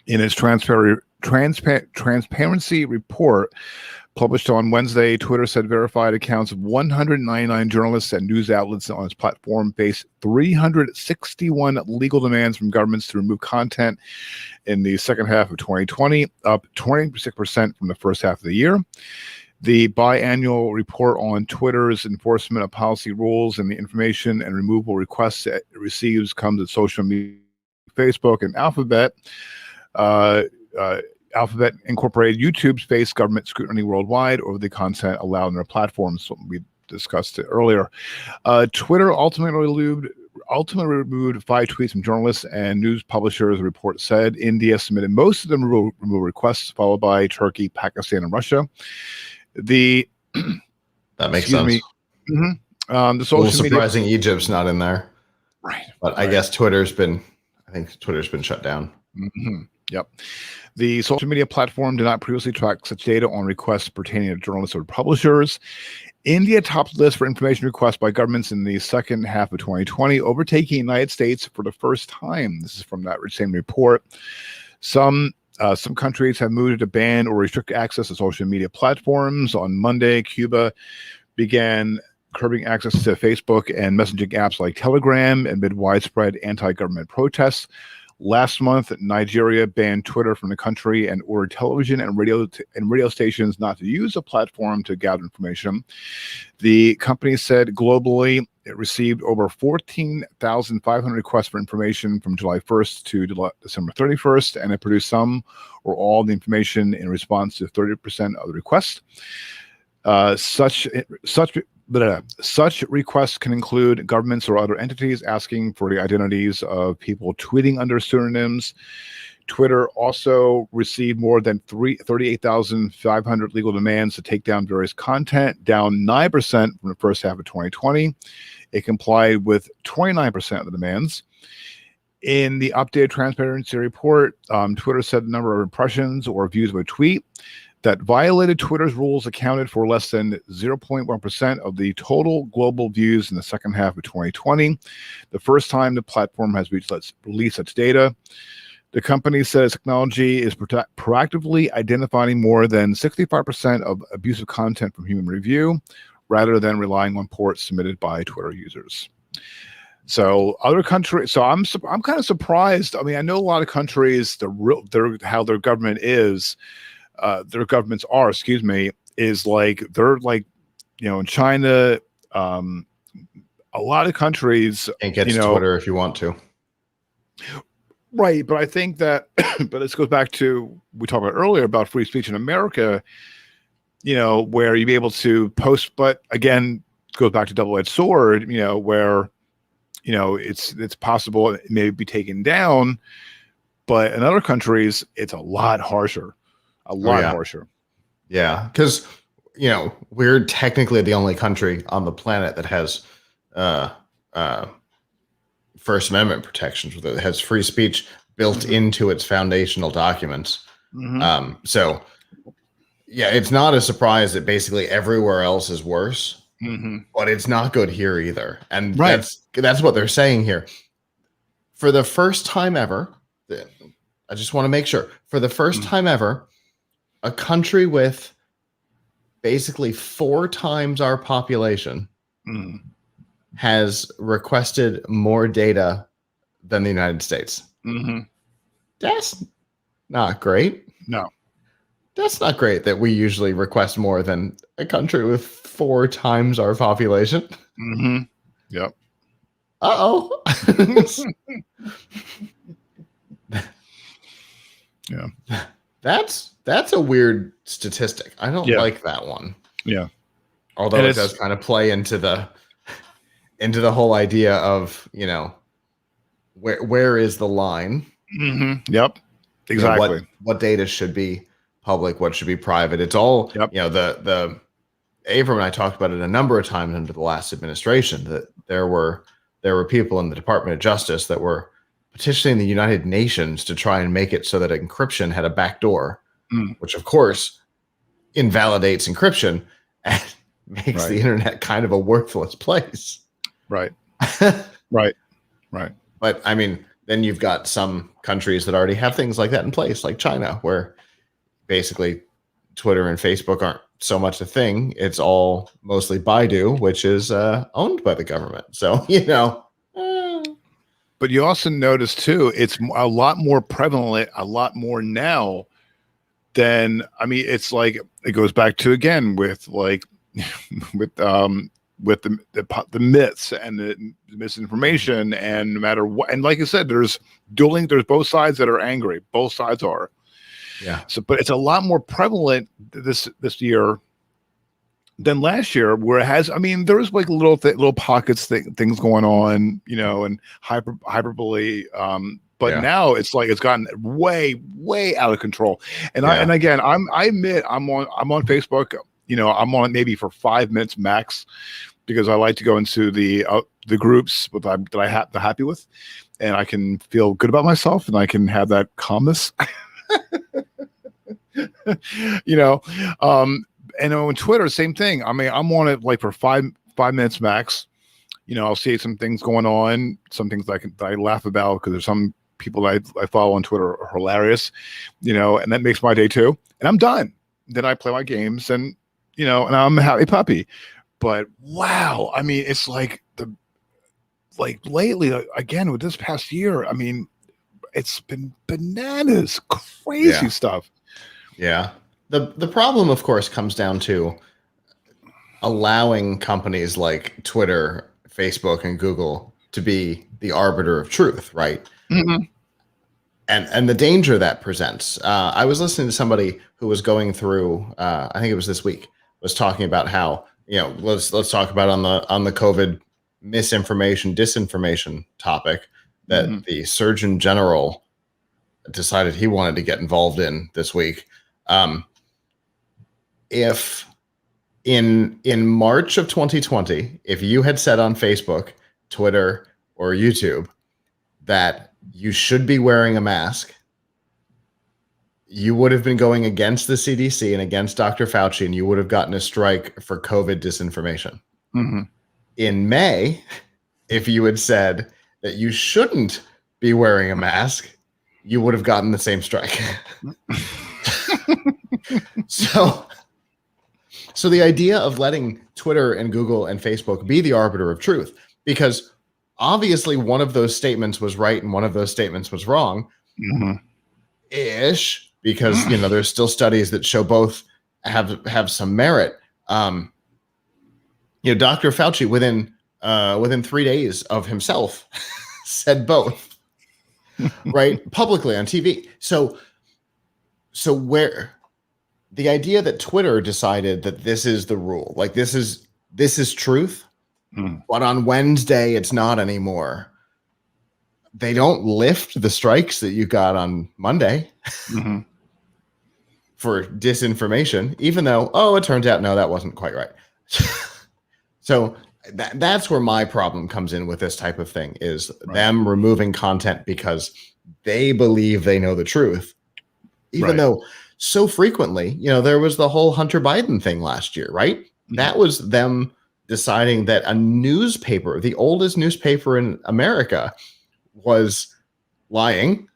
In its transparency report published on Wednesday, Twitter said verified accounts of 199 journalists and news outlets on its platform faced 361 legal demands from governments to remove content in the second half of 2020, up 26% from the first half of the year. The biannual report on Twitter's enforcement of policy rules and the information and removal requests it receives comes at social media, Facebook, and Alphabet. Alphabet Incorporated YouTube's face government scrutiny worldwide over the content allowed on their platforms. We discussed it earlier. Twitter ultimately removed 5 tweets from journalists and news publishers, the report said. India submitted most of the removal requests, followed by Turkey, Pakistan, and Russia. That makes sense. The social surprising media, Egypt's not in there. Right. But I guess Twitter's been shut down. Yep. The social media platform did not previously track such data on requests pertaining to journalists or publishers. India topped the list for information requests by governments in the second half of 2020, overtaking the United States for the first time. This is from that same report. Some countries have moved to ban or restrict access to social media platforms. On Monday, Cuba began curbing access to Facebook and messaging apps like Telegram amid widespread anti-government protests. Last month, Nigeria banned Twitter from the country and ordered television and radio stations not to use the platform to gather information. The company said globally it received over 14,500 requests for information from July 1st to December 31st, and it produced some or all the information in response to 30% of the requests. Such requests can include governments or other entities asking for the identities of people tweeting under pseudonyms. Twitter also received more than 38,500 legal demands to take down various content, down 9% from the first half of 2020. It complied with 29% of the demands. In the updated transparency report, Twitter said the number of impressions or views of a tweet that violated Twitter's rules accounted for less than 0.1% of the total global views in the second half of 2020, the first time the platform has released such data. The company says technology is proactively identifying more than 65% of abusive content from human review, rather than relying on reports submitted by Twitter users. So other countries. So I'm kind of surprised. I mean, I know a lot of countries, how their government is. Their governments are, is like they're like, in China, a lot of countries can't get to Twitter if you want to. Right, but I think that, but this goes back to we talked about earlier about free speech in America. Where you'd be able to post, but again, it goes back to double-edged sword. Where it's possible it may be taken down, but in other countries, it's a lot harsher. Harsher. Yeah, because we're technically the only country on the planet that has First Amendment protections, that has free speech built into its foundational documents. Mm-hmm. So yeah, it's not a surprise that basically everywhere else is worse, but it's not good here either. And that's what they're saying here. For the first time ever, I just want to make sure, for the first time ever, a country with basically 4 times our population has requested more data than the United States. That's not great. No. That's not great that we usually request more than a country with 4 times our population. Yep. Uh-oh. Yeah. That's a weird statistic. I don't like that one. Yeah. Although it does kind of play into the whole idea of, where is the line? Yep. Exactly. What data should be public, what should be private. It's all, the Abram and I talked about it a number of times under the last administration, that there were people in the Department of Justice that were petitioning the United Nations to try and make it so that encryption had a backdoor, which of course invalidates encryption and makes the internet kind of a worthless place. Right. But I mean, then you've got some countries that already have things like that in place, like China, where basically Twitter and Facebook aren't so much a thing. It's all mostly Baidu, which is owned by the government. So, But you also notice too, it's a lot more prevalent, a lot more now than, it's like, it goes back to, again, with like, with the myths and the misinformation, and no matter what, and like I said, there's both sides that are angry. Both sides are. Yeah. So, but it's a lot more prevalent this year than last year, where it has. There was like little pockets, things going on, and hyperbole. But now it's like it's gotten way out of control. And I admit I'm on Facebook. I'm on it maybe for 5 minutes max, because I like to go into the groups that I'm happy with, and I can feel good about myself, and I can have that calmness. And on Twitter, same thing. I'm on it like for 5 minutes max. I'll see some things going on, some things that I laugh about, because there's some people that I follow on Twitter are hilarious, and that makes my day too. And I'm done. Then I play my games, and and I'm a happy puppy. But wow, I mean, it's like lately, again with this past year, I mean, it's been bananas, crazy stuff. Yeah. The problem, of course, comes down to allowing companies like Twitter, Facebook, and Google to be the arbiter of truth, right? Mm-hmm. And the danger that presents. I was listening to somebody who was going through, I think it was this week, was talking about how, let's talk about on the COVID misinformation, disinformation topic that the Surgeon General decided he wanted to get involved in this week. If in March of 2020, if you had said on Facebook, Twitter, or YouTube that you should be wearing a mask, you would have been going against the CDC and against Dr. Fauci, and you would have gotten a strike for COVID disinformation. Mm-hmm. In May, if you had said that you shouldn't be wearing a mask, you would have gotten the same strike. So the idea of letting Twitter and Google and Facebook be the arbiter of truth, because obviously one of those statements was right and one of those statements was wrong, ish, because there's still studies that show both have some merit. Dr. Fauci within 3 days of himself said both, right, publicly on TV. So where the idea that Twitter decided that this is the rule, like this is truth, but on Wednesday it's not anymore. They don't lift the strikes that you got on Monday for disinformation, even though, it turns out, no, that wasn't quite right. So that's where my problem comes in with this type of thing, is them removing content because they believe they know the truth, even though so frequently, there was the whole Hunter Biden thing last year, right? That was them deciding that a newspaper, the oldest newspaper in America, was lying.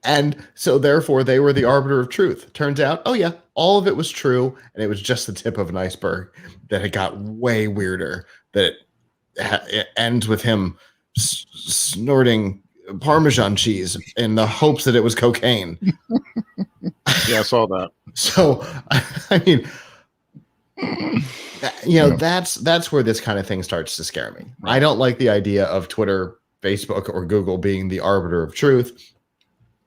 And so therefore they were the arbiter of truth. Turns out, all of it was true. And it was just the tip of an iceberg, that it got way weirder, that it ends with him snorting Parmesan cheese in the hopes that it was cocaine. Yeah, I saw that. So, I mean, that's where this kind of thing starts to scare me. I don't like the idea of Twitter, Facebook, or Google being the arbiter of truth.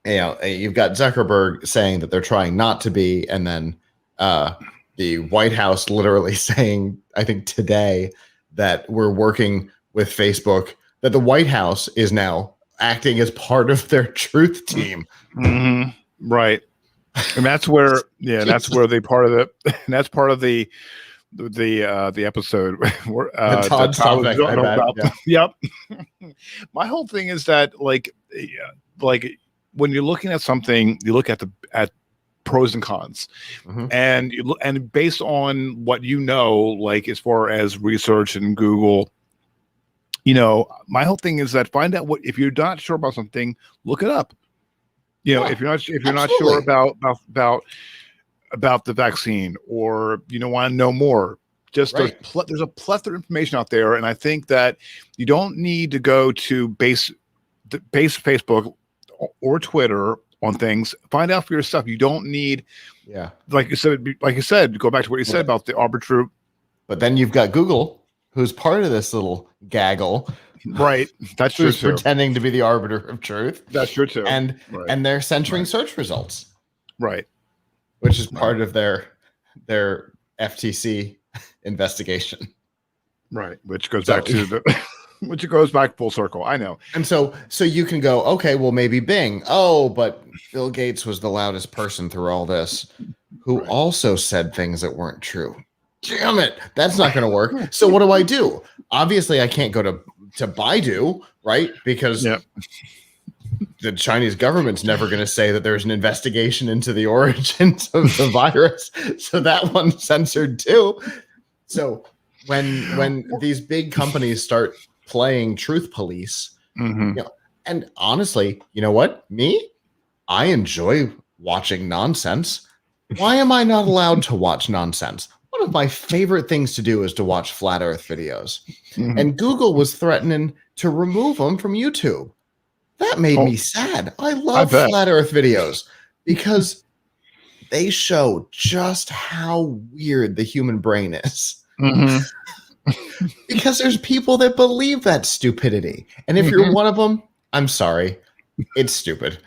You've got Zuckerberg saying that they're trying not to be, and then the White House literally saying, I think today, that we're working with Facebook, that the White House is now acting as part of their truth team. Right. And that's where, that's where they part of it. That's part of the episode where Todd's topic. Yep. My whole thing is that like when you're looking at something, you look at pros and cons, and and based on what like as far as research and Google, my whole thing is that find out if you're not sure about something, look it up. If you're not sure about the vaccine, or want to know more, just there's a plethora of information out there, and I think that you don't need to go to base Facebook or Twitter on things. Find out for yourself. You don't need, like you said, go back to what you said about the arbiter. But then you've got Google, who's part of this little gaggle. Right. That's true too. Pretending to be the arbiter of truth. That's true too. And they're censoring search results. Right. Which is part of their FTC investigation. Right. Which goes back to which goes back full circle. I know. And so you can go, okay, well, maybe Bing. Oh, but Bill Gates was the loudest person through all this, who also said things that weren't true. Damn it. That's not going to work. So what do I do? Obviously, I can't go to Baidu, right? Because the Chinese government's never going to say that there's an investigation into the origins of the virus. So that one's censored too. So when these big companies start playing truth police, and honestly, you know what? I enjoy watching nonsense. Why am I not allowed to watch nonsense? What one of my favorite things to do is to watch flat Earth videos. And Google was threatening to remove them from YouTube. That made me sad. I love flat Earth videos because they show just how weird the human brain is. Because there's people that believe that stupidity. And if you're one of them, I'm sorry. It's stupid.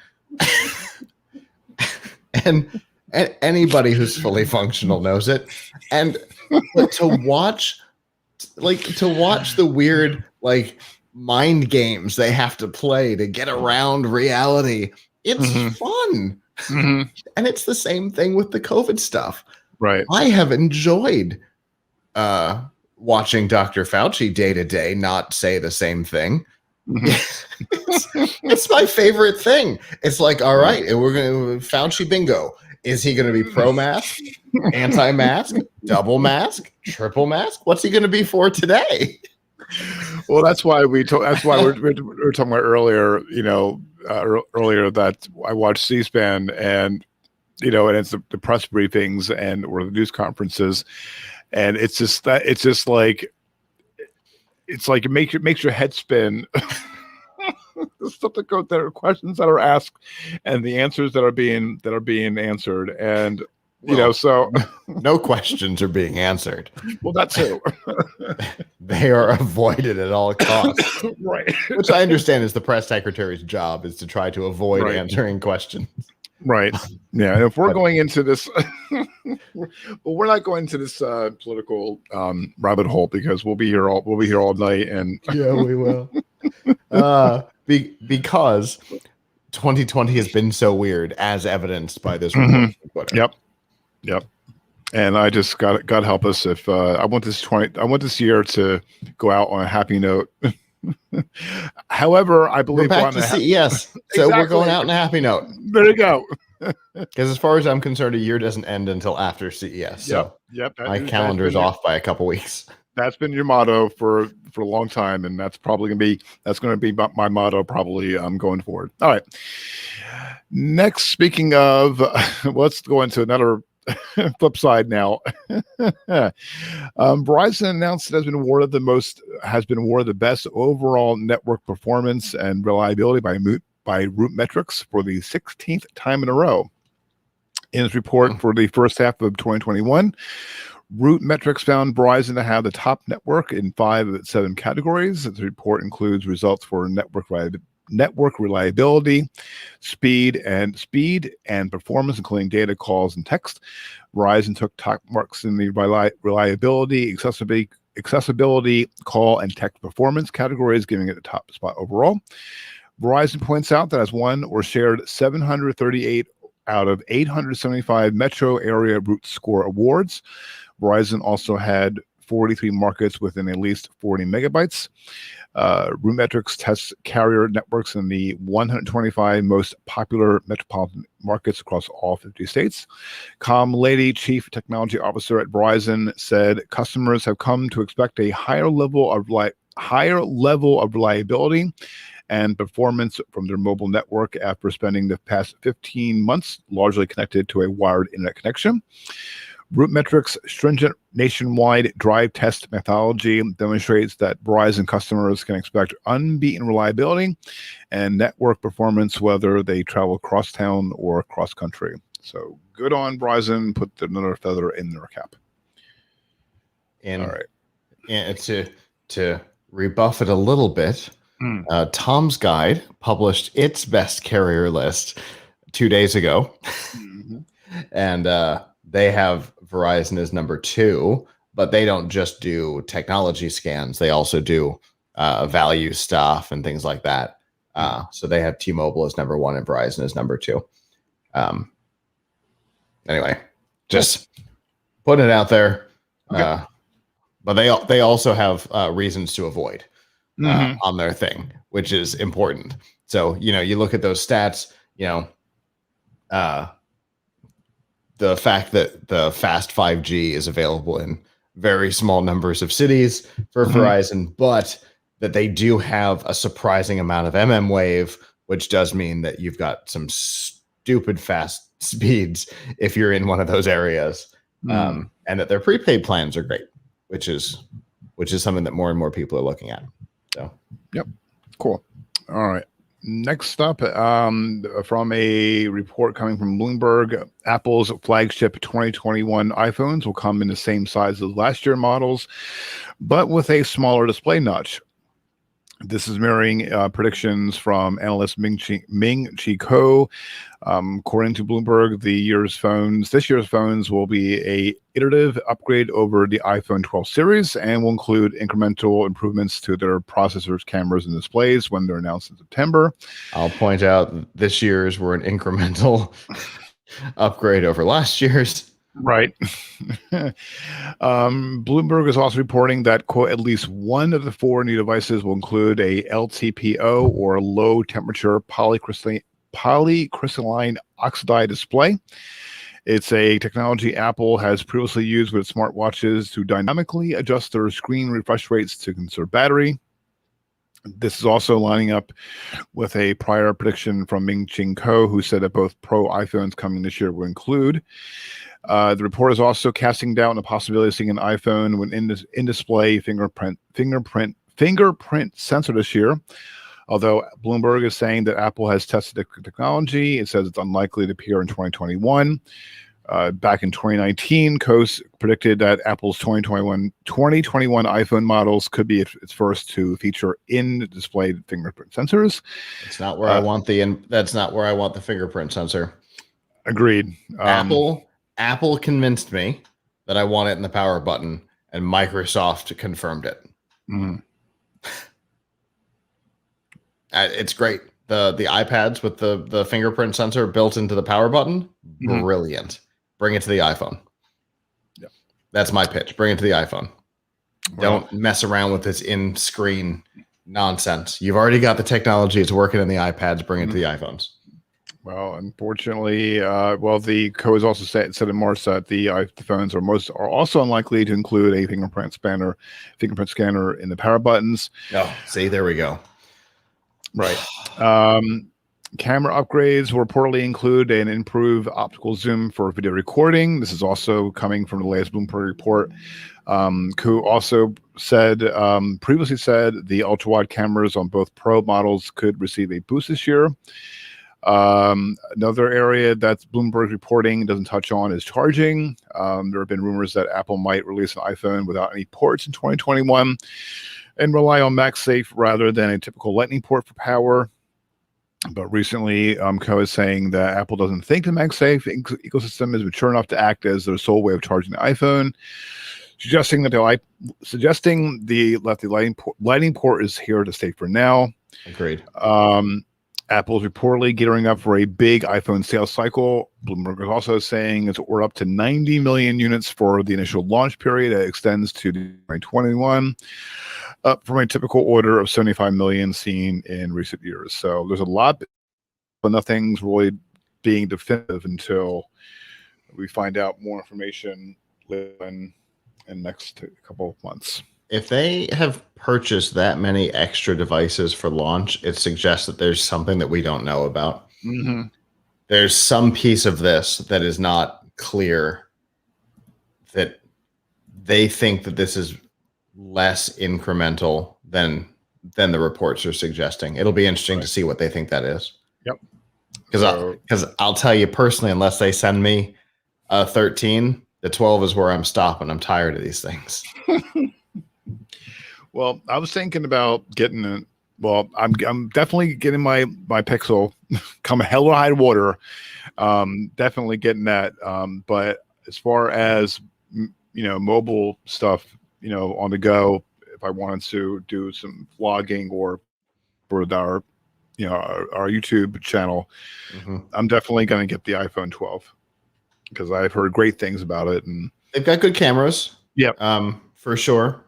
and anybody who's fully functional knows it. But to watch the weird mind games they have to play to get around reality, it's fun. And it's the same thing with the COVID stuff. Right. I have enjoyed watching Dr. Fauci day to day not say the same thing. It's my favorite thing. It's like, all right, we're going to Fauci bingo. Is he going to be pro-mask, anti-mask, double mask, triple mask? What's he going to be for today? Well, that's why we're talking about earlier. Earlier that I watched C-SPAN, and and it's the press briefings or the news conferences, and it's like it makes your head spin. The stuff that goes there, questions that are asked, and the answers that are being answered, and so no questions are being answered. Well, that's too. They are avoided at all costs, right? Which I understand is the press secretary's job, is to try to avoid answering questions. Right. Yeah. And if we're going into this, well, we're not going to this political rabbit hole, because we'll be here all night, and yeah, we will. Because 2020 has been so weird, as evidenced by this report. Yep. And I just God help us if I want this year to go out on a happy note. However, I believe we're back to CES, so we're going out on a happy note. There you go. Because as far as I'm concerned, a year doesn't end until after CES. So my calendar is off by a couple weeks. That's been your motto for a long time, and that's probably going to be my motto probably going forward. All right. Next, speaking of, let's go into another flip side now. Verizon announced it has been awarded the best overall network performance and reliability by Root Metrics for the 16th time in a row. In its report for the first half of 2021, Root Metrics found Verizon to have the top network in 5 of its 7 categories. The report includes results for network reliability, speed and performance, including data, calls, and text. Verizon took top marks in the reliability, accessibility, call, and text performance categories, giving it the top spot overall. Verizon points out that has won or shared 738 out of 875 metro area Root Score awards. Verizon also had 43 markets within at least 40 megabytes. Root Metrics tests carrier networks in the 125 most popular metropolitan markets across all 50 states. Com Lady, Chief Technology Officer at Verizon, said customers have come to expect a higher level of reliability and performance from their mobile network after spending the past 15 months largely connected to a wired internet connection. Root Metrics' stringent nationwide drive test methodology demonstrates that Verizon customers can expect unbeaten reliability and network performance whether they travel cross town or cross country. So good on Verizon, put another feather in their cap. And all right. And to rebuff it a little bit, Tom's Guide published its best carrier list 2 days ago. And they have Verizon as number 2, but they don't just do technology scans. They also do value stuff and things like that. So they have T-Mobile as number 1 and Verizon as number 2. Anyway, just putting it out there. Okay. But they also have reasons to avoid on their thing, which is important. So, you look at those stats, the fact that the fast 5G is available in very small numbers of cities for Verizon, but that they do have a surprising amount of mmWave, which does mean that you've got some stupid fast speeds if you're in one of those areas. and that their prepaid plans are great, which is something that more and more people are looking at. So, yep, cool. All right. Next up, from a report coming from Bloomberg, Apple's flagship 2021 iPhones will come in the same size as last year models, but with a smaller display notch. This is mirroring predictions from analyst Ming-Chi Kuo. According to Bloomberg, this year's phones will be a iterative upgrade over the iPhone 12 series and will include incremental improvements to their processors, cameras, and displays when they're announced in September. I'll point out this year's were an incremental upgrade over last year's. Right. Bloomberg is also reporting that, quote, at least one of the 4 new devices will include a LTPO or low temperature polycrystalline oxide display. It's a technology Apple has previously used with smartwatches to dynamically adjust their screen refresh rates to conserve battery. This is also lining up with a prior prediction from Ming-Chi Kuo, who said that both Pro iPhones coming this year will include. The report is also casting doubt on the possibility of seeing an iPhone with in-display fingerprint sensor this year. Although Bloomberg is saying that Apple has tested the technology, it says it's unlikely to appear in 2021. Back in 2019, Kuo predicted that Apple's 2021 iPhone models could be its first to feature in-display fingerprint sensors. It's not where I want that's not where I want the fingerprint sensor. Agreed. Apple convinced me that I want it in the power button, and Microsoft confirmed it. Mm-hmm. It's great. The iPads with the fingerprint sensor built into the power button, brilliant. Bring it to the iPhone. Yeah. That's my pitch. Bring it to the iPhone. Don't mess around with this in-screen nonsense. You've already got the technology. It's working in the iPads. Bring it to the iPhones. Well, unfortunately, the Kuo has also said in March that the phones are also unlikely to include a fingerprint scanner in the power buttons. Oh, see, there we go. Right. Camera upgrades will reportedly include an improved optical zoom for video recording. This is also coming from the latest Bloomberg report. Kuo also previously said the ultra-wide cameras on both Pro models could receive a boost this year. Another area that Bloomberg reporting doesn't touch on is charging. There have been rumors that Apple might release an iPhone without any ports in 2021 and rely on MagSafe rather than a typical Lightning port for power. But recently, Kuo is saying that Apple doesn't think the MagSafe ecosystem is mature enough to act as their sole way of charging the iPhone, suggesting the Lightning port is here to stay for now. Agreed. Apple is reportedly gearing up for a big iPhone sales cycle. Bloomberg is also saying we're up to 90 million units for the initial launch period that extends to 2021, up from a typical order of 75 million seen in recent years. So there's a lot, but nothing's really being definitive until we find out more information in the next couple of months. If they have purchased that many extra devices for launch, it suggests that there's something that we don't know about. Mm-hmm. There's some piece of this that is not clear, that they think that this is less incremental than the reports are suggesting. It'll be interesting to see what they think that is. Yep. Because I'll tell you personally, unless they send me a 13, the 12 is where I'm stopping. I'm tired of these things. Well, I was thinking about getting it. Well, I'm definitely getting my Pixel come hell or high water. Definitely getting that. But as far as mobile stuff, on the go, if I wanted to do some vlogging or for our YouTube channel, I'm definitely going to get the iPhone 12 because I've heard great things about it, and they've got good cameras. Yep. For sure.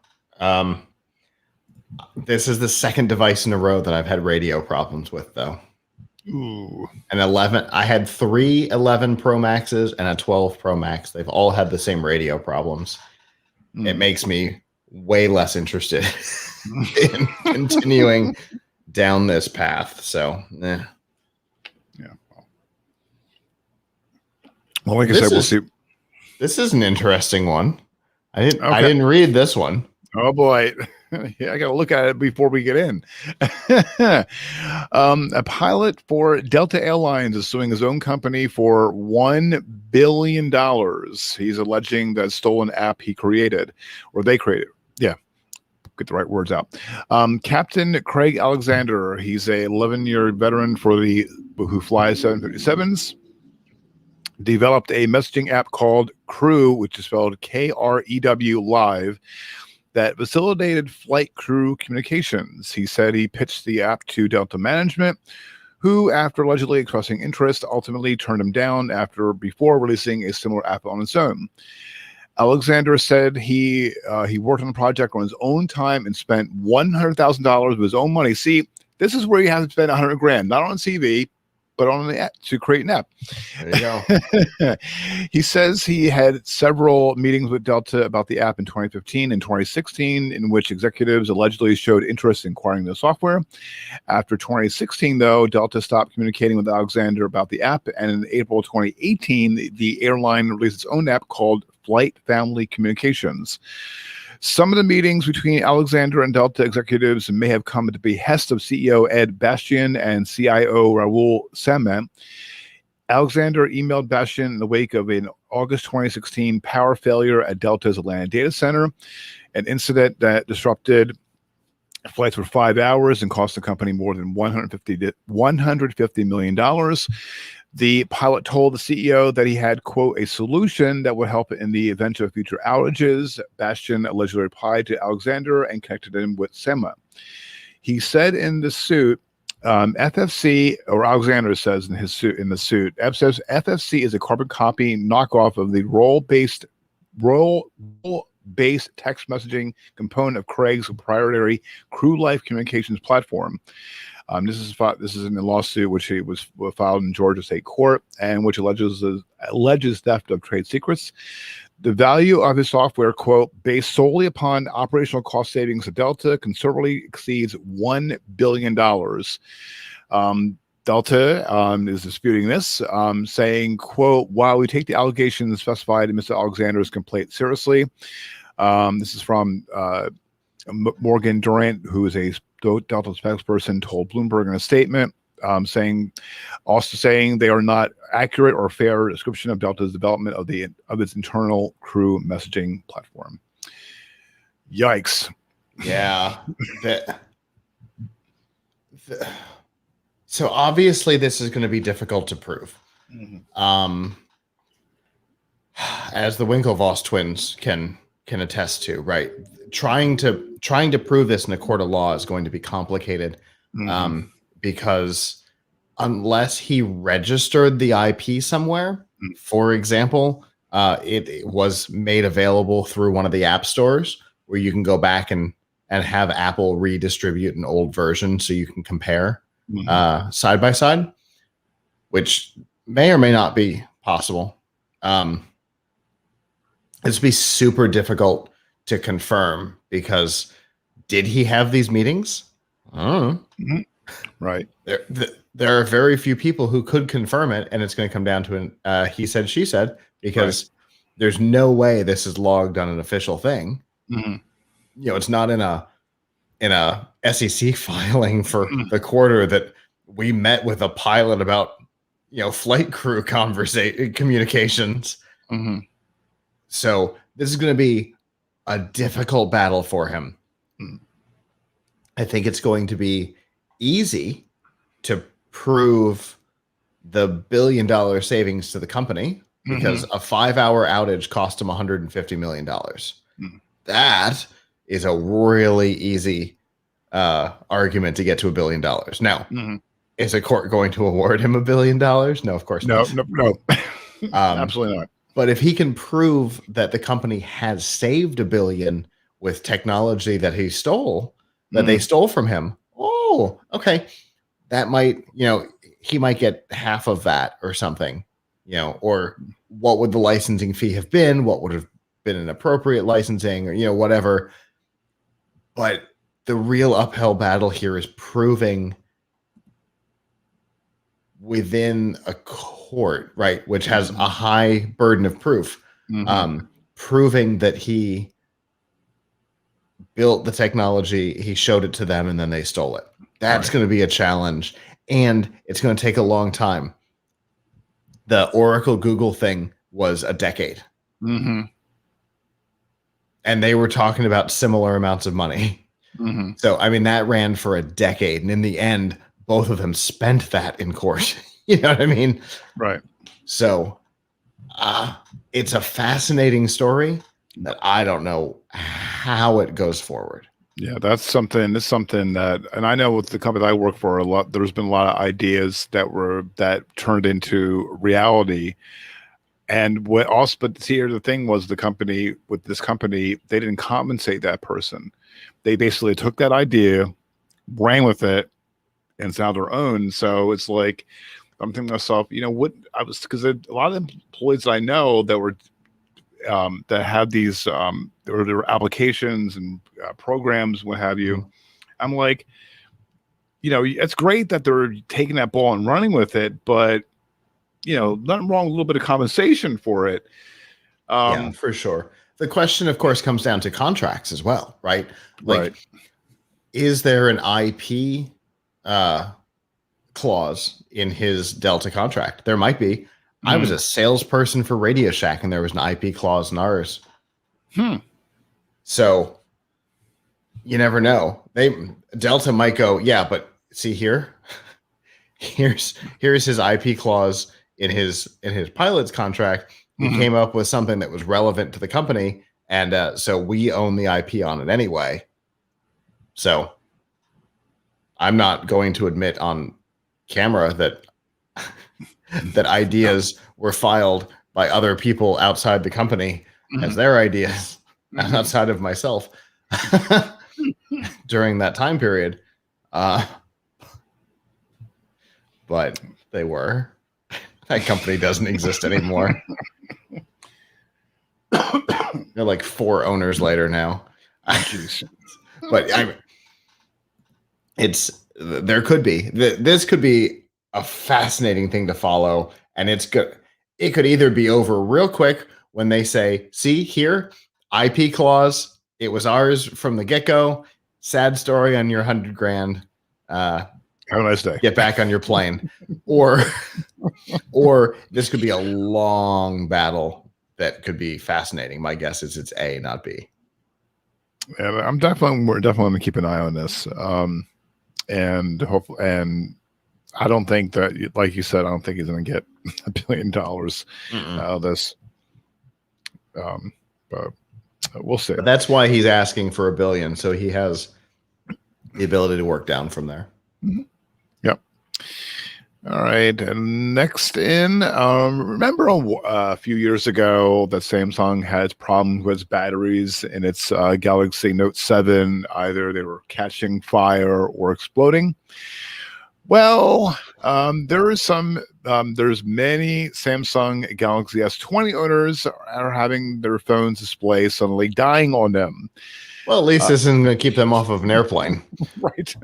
This is the second device in a row that I've had radio problems with, though. Ooh. An 11. I had 3 11 Pro Maxes and a 12 Pro Max. They've all had the same radio problems. It makes me way less interested in continuing down this path. So, yeah. Well, like I said, we'll see. This is an interesting one. I didn't read this one. Oh boy. Yeah, I got to look at it before we get in. A pilot for Delta Airlines is suing his own company for $1 billion. He's alleging that stolen app he created, or they created. Yeah, get the right words out. Captain Craig Alexander, he's a 11-year veteran who flies 757s. Developed a messaging app called Crew, which is spelled Krew Live, that facilitated flight crew communications. He said he pitched the app to Delta management, who, after allegedly expressing interest, ultimately turned him down before releasing a similar app on its own. Alexander said he worked on the project on his own time and spent $100,000 of his own money. See, this is where you have to spend $100,000, not on CV, but on the app to create an app. There you go. He says he had several meetings with Delta about the app in 2015 and 2016, in which executives allegedly showed interest in acquiring the software. After 2016, though, Delta stopped communicating with Alexander about the app, and in April 2018, the airline released its own app called Flight Family Communications. Some of the meetings between Alexander and Delta executives may have come at the behest of CEO Ed Bastian and CIO Raul Samet. Alexander emailed Bastian in the wake of an August 2016 power failure at Delta's Atlanta data center, an incident that disrupted flights for 5 hours and cost the company more than $150 million. The pilot told the CEO that he had, quote, a solution that would help in the event of future outages. Bastian allegedly replied to Alexander and connected him with Sema. He said in the suit, FFC, or Alexander says in the suit, FFC is a carbon copy knockoff of the role-based text messaging component of Craig's proprietary Crew Life communications platform. This is in the lawsuit which was filed in Georgia State Court and which alleges theft of trade secrets. The value of his software, quote, based solely upon operational cost savings at Delta, considerably exceeds $1 billion. Delta is disputing this, saying, quote, while we take the allegations specified in Mr. Alexander's complaint seriously, this is from Morgan Durant, who is a Delta spokesperson, told Bloomberg in a statement, saying they are not accurate or fair description of Delta's development of its internal crew messaging platform. Yikes! Yeah. So obviously, this is going to be difficult to prove. Mm-hmm. As the Winklevoss twins can attest to, right? Trying to prove this in a court of law is going to be complicated, mm-hmm. Because unless he registered the IP somewhere, mm-hmm. for example, it was made available through one of the app stores where you can go back and have Apple redistribute an old version so you can compare, mm-hmm. Side by side, which may or may not be possible. It's be super difficult to confirm because did he have these meetings? I don't know. Mm-hmm. Right. There are very few people who could confirm it, and it's going to come down to an he said, she said, because there's no way this is logged on an official thing. Mm-hmm. You know, it's not in a SEC filing for mm-hmm. the quarter that we met with a pilot about, flight crew communications. Mm-hmm. So this is going to be a difficult battle for him. I think it's going to be easy to prove the $1 billion savings to the company because mm-hmm. a 5-hour outage cost him $150 million. Mm-hmm. That is a really easy argument to get to $1 billion. Now, mm-hmm. is a court going to award him $1 billion? No, of course not. No. Absolutely not. But if he can prove that the company has saved $1 billion with technology that he stole, that they stole from him, oh, okay, that might, he might get half of that or something, or what would the licensing fee have been? What would have been an appropriate licensing or, whatever. But the real uphill battle here is proving within a court, right, which has a high burden of proof. proving that he built the technology, he showed it to them, and then they stole it. That's going to be a challenge, and it's going to take a long time. The Oracle Google thing was a decade. And they were talking about similar amounts of money. So, I mean, that ran for a decade. And in the end, both of them spent that in court. You know what I mean? Right. So it's a fascinating story that I don't know how it goes forward. Yeah, that's something that, and I know with the company I work for, there's been a lot of ideas that turned into reality. And what also, but here the thing was, with this company, they didn't compensate that person. They basically took that idea, ran with it, and it's now their own. So it's like, I'm thinking to myself, because a lot of the employees that I know that were that had these there were applications and programs, what have you. I'm like, it's great that they're taking that ball and running with it, but nothing wrong with a little bit of compensation for it. Yeah, for sure. The question, of course, comes down to contracts as well, right? Like, is there an IP clause in his Delta contract? There might be. I was a salesperson for Radio Shack, and there was an IP clause in ours. So you never know. Delta might go, yeah, but see here, here's his IP clause in his pilot's contract. He came up with something that was relevant to the company, and so we own the IP on it anyway. So I'm not going to admit on camera that ideas were filed by other people outside the company as their ideas outside of myself during that time period. But they were. That company doesn't exist anymore. They're like 4 owners later now. But there could be. This could be a fascinating thing to follow, and it's good. It could either be over real quick when they say, see here, IP clause, it was ours from the get-go. Sad story on your $100,000. Have a nice day. Get back on your plane. or this could be a long battle that could be fascinating. My guess is it's A, not B. And we're definitely going to keep an eye on this. And hopefully, and I don't think that, like you said, I don't think he's going to get $1 billion out of this. But we'll see. But that's why he's asking for $1 billion, so he has the ability to work down from there. Yep. All right. And next in, remember a few years ago that Samsung had problems with batteries in its Galaxy Note 7. Either they were catching fire or exploding. Well, there's many Samsung Galaxy S20 owners are having their phones display suddenly dying on them. Well, at least this isn't going to keep them off of an airplane. Right.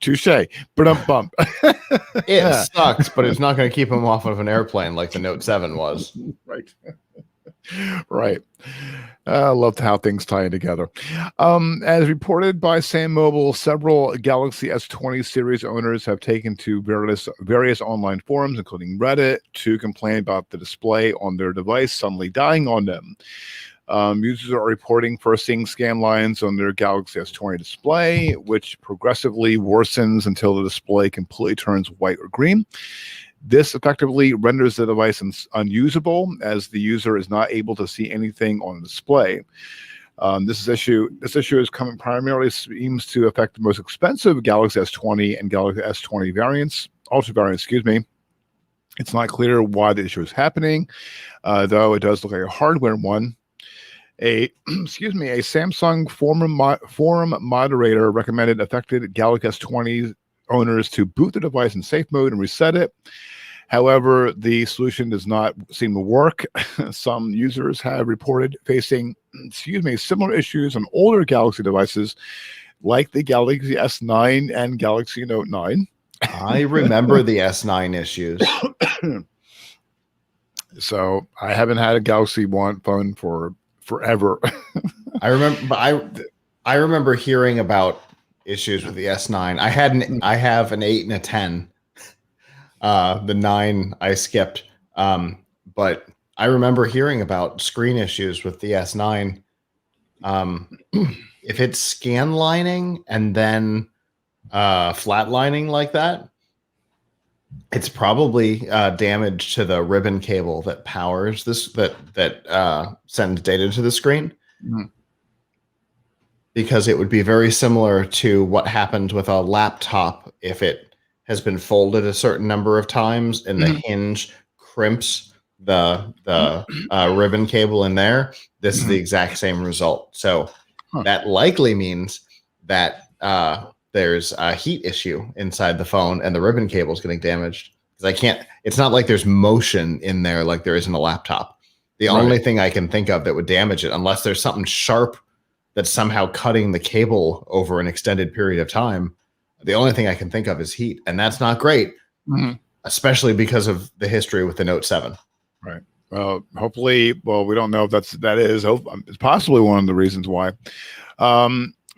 Touche. Bump. It sucks, but it's not going to keep them off of an airplane like the Note 7 was. Right. Right. I love how things tie in together. As reported by Sam Mobile, several Galaxy S20 series owners have taken to various online forums, including Reddit, to complain about the display on their device suddenly dying on them. Users are reporting first seeing scan lines on their Galaxy S20 display, which progressively worsens until the display completely turns white or green. This effectively renders the device unusable, as the user is not able to see anything on the display. This issue is coming primarily seems to affect the most expensive Galaxy S20 and Galaxy S20 variants, Ultra variants, excuse me. It's not clear why the issue is happening, though it does look like a hardware one. A Samsung forum moderator recommended affected Galaxy S20 owners to boot the device in safe mode and reset it. However, the solution does not seem to work. Some users have reported facing, similar issues on older Galaxy devices, like the Galaxy S9 and Galaxy Note 9. I remember the S9 issues. So I haven't had a Galaxy One phone for forever. I remember hearing about issues with the S9. I have an 8 and a 10. The 9 I skipped. But I remember hearing about screen issues with the S9. If it's scan lining and then flatlining like that, it's probably damage to the ribbon cable that powers this, that sends data to the screen. Mm-hmm. Because it would be very similar to what happened with a laptop if it has been folded a certain number of times and the hinge crimps the ribbon cable in there. This is the exact same result. So that likely means that there's a heat issue inside the phone and the ribbon cable is getting damaged. Because it's not like there's motion in there like there is in a laptop. The only thing I can think of that would damage it, unless there's something sharp that's somehow cutting the cable over an extended period of time, the only thing I can think of is heat. And that's not great, especially because of the history with the Note 7. Right. Well, hopefully, we don't know if that is. It's possibly one of the reasons why.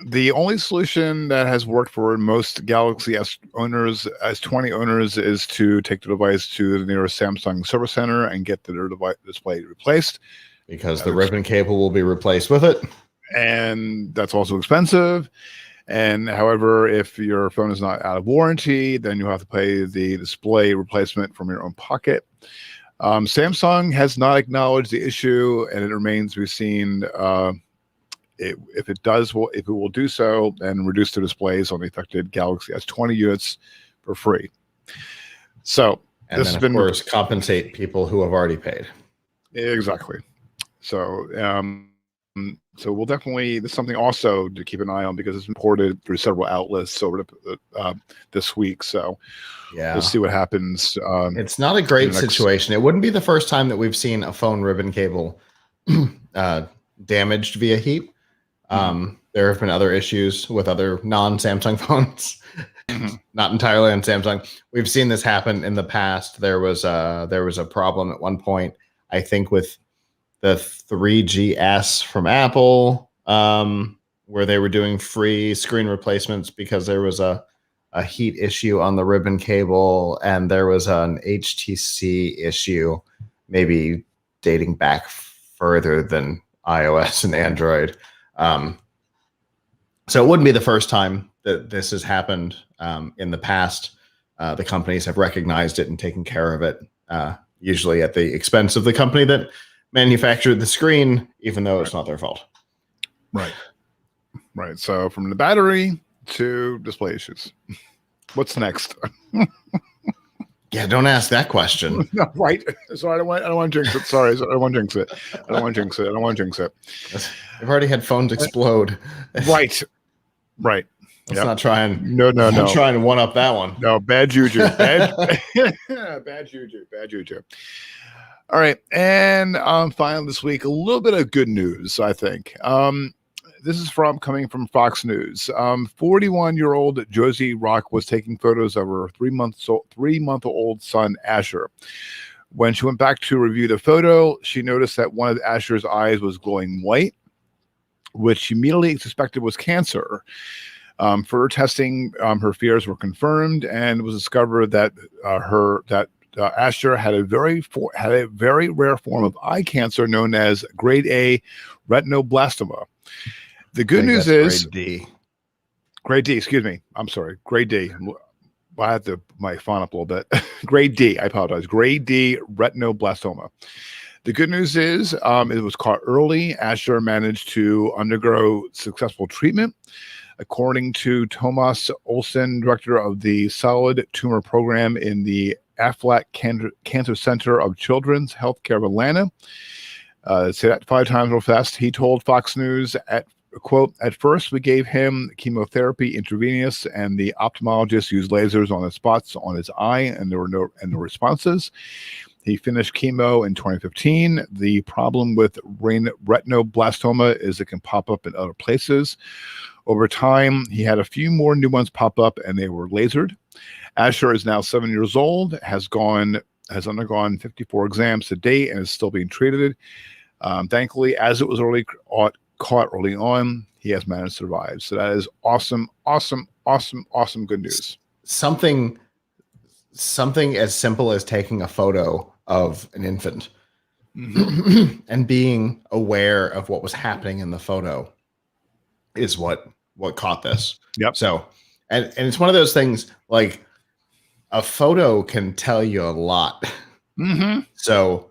The only solution that has worked for most Galaxy S owners, S20 owners, is to take the device to the nearest Samsung service center and get their display replaced. Because the ribbon cable will be replaced with it. And that's also expensive. And however, if your phone is not out of warranty, then you'll have to pay the display replacement from your own pocket. Samsung has not acknowledged the issue, and it remains to be seen if it will do so and reduce the displays on the affected Galaxy S20 units for free. So, and this then, of course, compensate people who have already paid. Exactly. So, so we'll definitely, there's something also to keep an eye on because it's been reported through several outlets over this week. So we'll see what happens. It's not a great situation. It wouldn't be the first time that we've seen a phone ribbon cable damaged via heat. There have been other issues with other non-Samsung phones, not entirely on Samsung. We've seen this happen in the past. There was a problem at one point, I think, with the 3GS from Apple, where they were doing free screen replacements because there was a heat issue on the ribbon cable, and there was an HTC issue, maybe dating back further than iOS and Android. So it wouldn't be the first time that this has happened. In the past, the companies have recognized it and taken care of it, usually at the expense of the company that manufactured the screen, even though it's not their fault. Right. So from the battery to display issues, what's next? Yeah, don't ask that question. No, right. Sorry, I don't want to jinx it. Sorry, I don't want to jinx it. I don't want to jinx it. I've already had phones explode. Right. Let's not try and no. Try and one up that one. No, bad juju. Bad juju. All right, and finally this week, a little bit of good news, I think. This is coming from Fox News. 41-year-old Josie Rock was taking photos of her three-month-old son, Asher. When she went back to review the photo, she noticed that one of Asher's eyes was glowing white, which she immediately suspected was cancer. Further testing, her fears were confirmed, and it was discovered that Asher had a very rare form of eye cancer known as grade A retinoblastoma. The good news is grade D. Excuse me. I'm sorry. Grade D. I had to my font up a little bit. Grade D. I apologize. Grade D retinoblastoma. The good news is it was caught early. Asher managed to undergo successful treatment. According to Thomas Olson, director of the Solid Tumor Program in the Aflac Cancer Center of Children's Healthcare of Atlanta, say that 5 times real fast, he told Fox News, quote, "At first we gave him chemotherapy intravenous and the ophthalmologist used lasers on the spots on his eye and there were no responses. He finished chemo in 2015. The problem with retinoblastoma is it can pop up in other places. Over time, he had a few more new ones pop up and they were lasered. Asher is now 7 years old, has has undergone 54 exams to date and is still being treated. Thankfully, as it was caught early on, he has managed to survive. So that is awesome good news. Something as simple as taking a photo of an infant and being aware of what was happening in the photo is what caught this. Yep. So, and it's one of those things, like, a photo can tell you a lot. So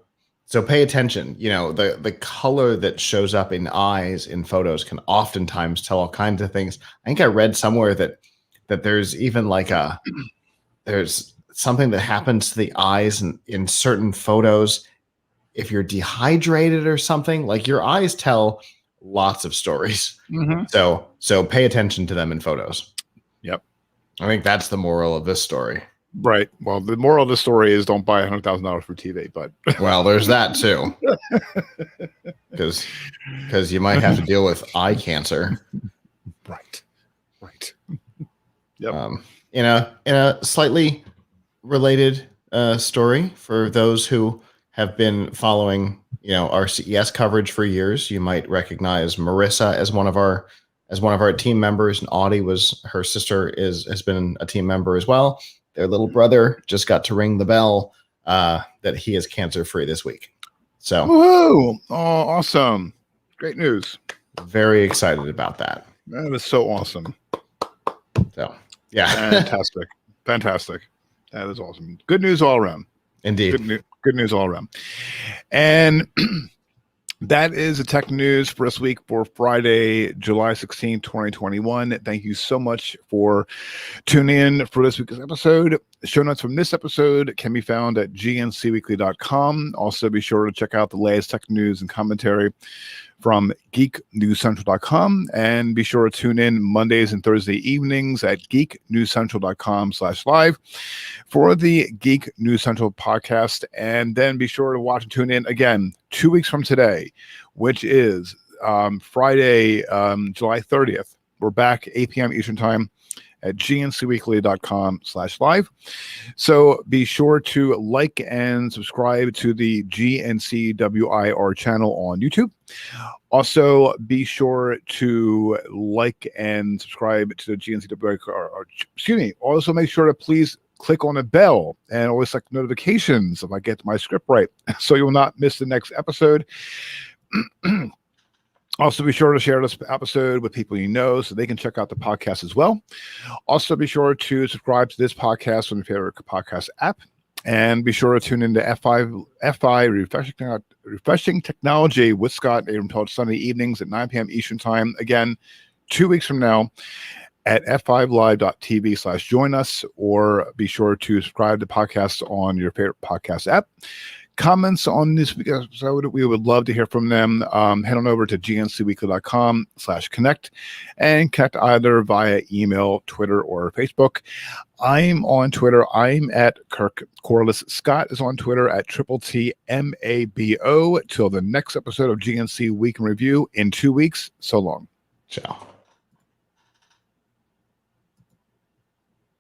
pay attention. You know, the color that shows up in eyes in photos can oftentimes tell all kinds of things. I think I read somewhere that there's even like there's something that happens to the eyes in certain photos. If you're dehydrated or something, like, your eyes tell lots of stories. So pay attention to them in photos. Yep. I think that's the moral of this story. Right. Well, the moral of the story is don't buy $100,000 for TV, but well, there's that too, because you might have to deal with eye cancer. Right. Yep. In a slightly related story, for those who have been following, our CES coverage for years, you might recognize Marissa as one of our team members, and Audie her sister has been a team member as well. Their little brother just got to ring the bell that he is cancer-free this week. So, woohoo! Oh, awesome. Great news. Very excited about that. That is so awesome. So, yeah. Fantastic. That is awesome. Good news all around. Indeed. Good news all around. And that is the tech news for this week for Friday, July 16, 2021. Thank you so much for tuning in for this week's episode. The show notes from this episode can be found at gncweekly.com. Also, be sure to check out the latest tech news and commentary from geeknewscentral.com, and be sure to tune in Mondays and Thursday evenings at geeknewscentral.com/live for the Geek News Central podcast. And then be sure to watch and tune in again 2 weeks from today, which is Friday, July 30th. We're back 8 p.m. Eastern Time at gncweekly.com/live. So be sure to like and subscribe to the GNCWIR channel on YouTube. Also, be sure to like and subscribe to the GNCWIR. Also, make sure to please click on the bell and always select notifications if I get my script right, so you will not miss the next episode. Also, be sure to share this episode with people you know so they can check out the podcast as well. Also, be sure to subscribe to this podcast on your favorite podcast app. And be sure to tune into FI Refreshing Technology with Scott Abram Sunday evenings at 9 p.m. Eastern Time. Again, 2 weeks from now at f5live.tv/join us, or be sure to subscribe to podcasts on your favorite podcast app. Comments on this week's episode, we would love to hear from them. Head on over to gncweekly.com/connect and connect either via email, Twitter, or Facebook. I'm on Twitter. I'm at Kirk Corliss. Scott is on Twitter at TTMABO. Till the next episode of GNC Week in Review in 2 weeks. So long. Ciao.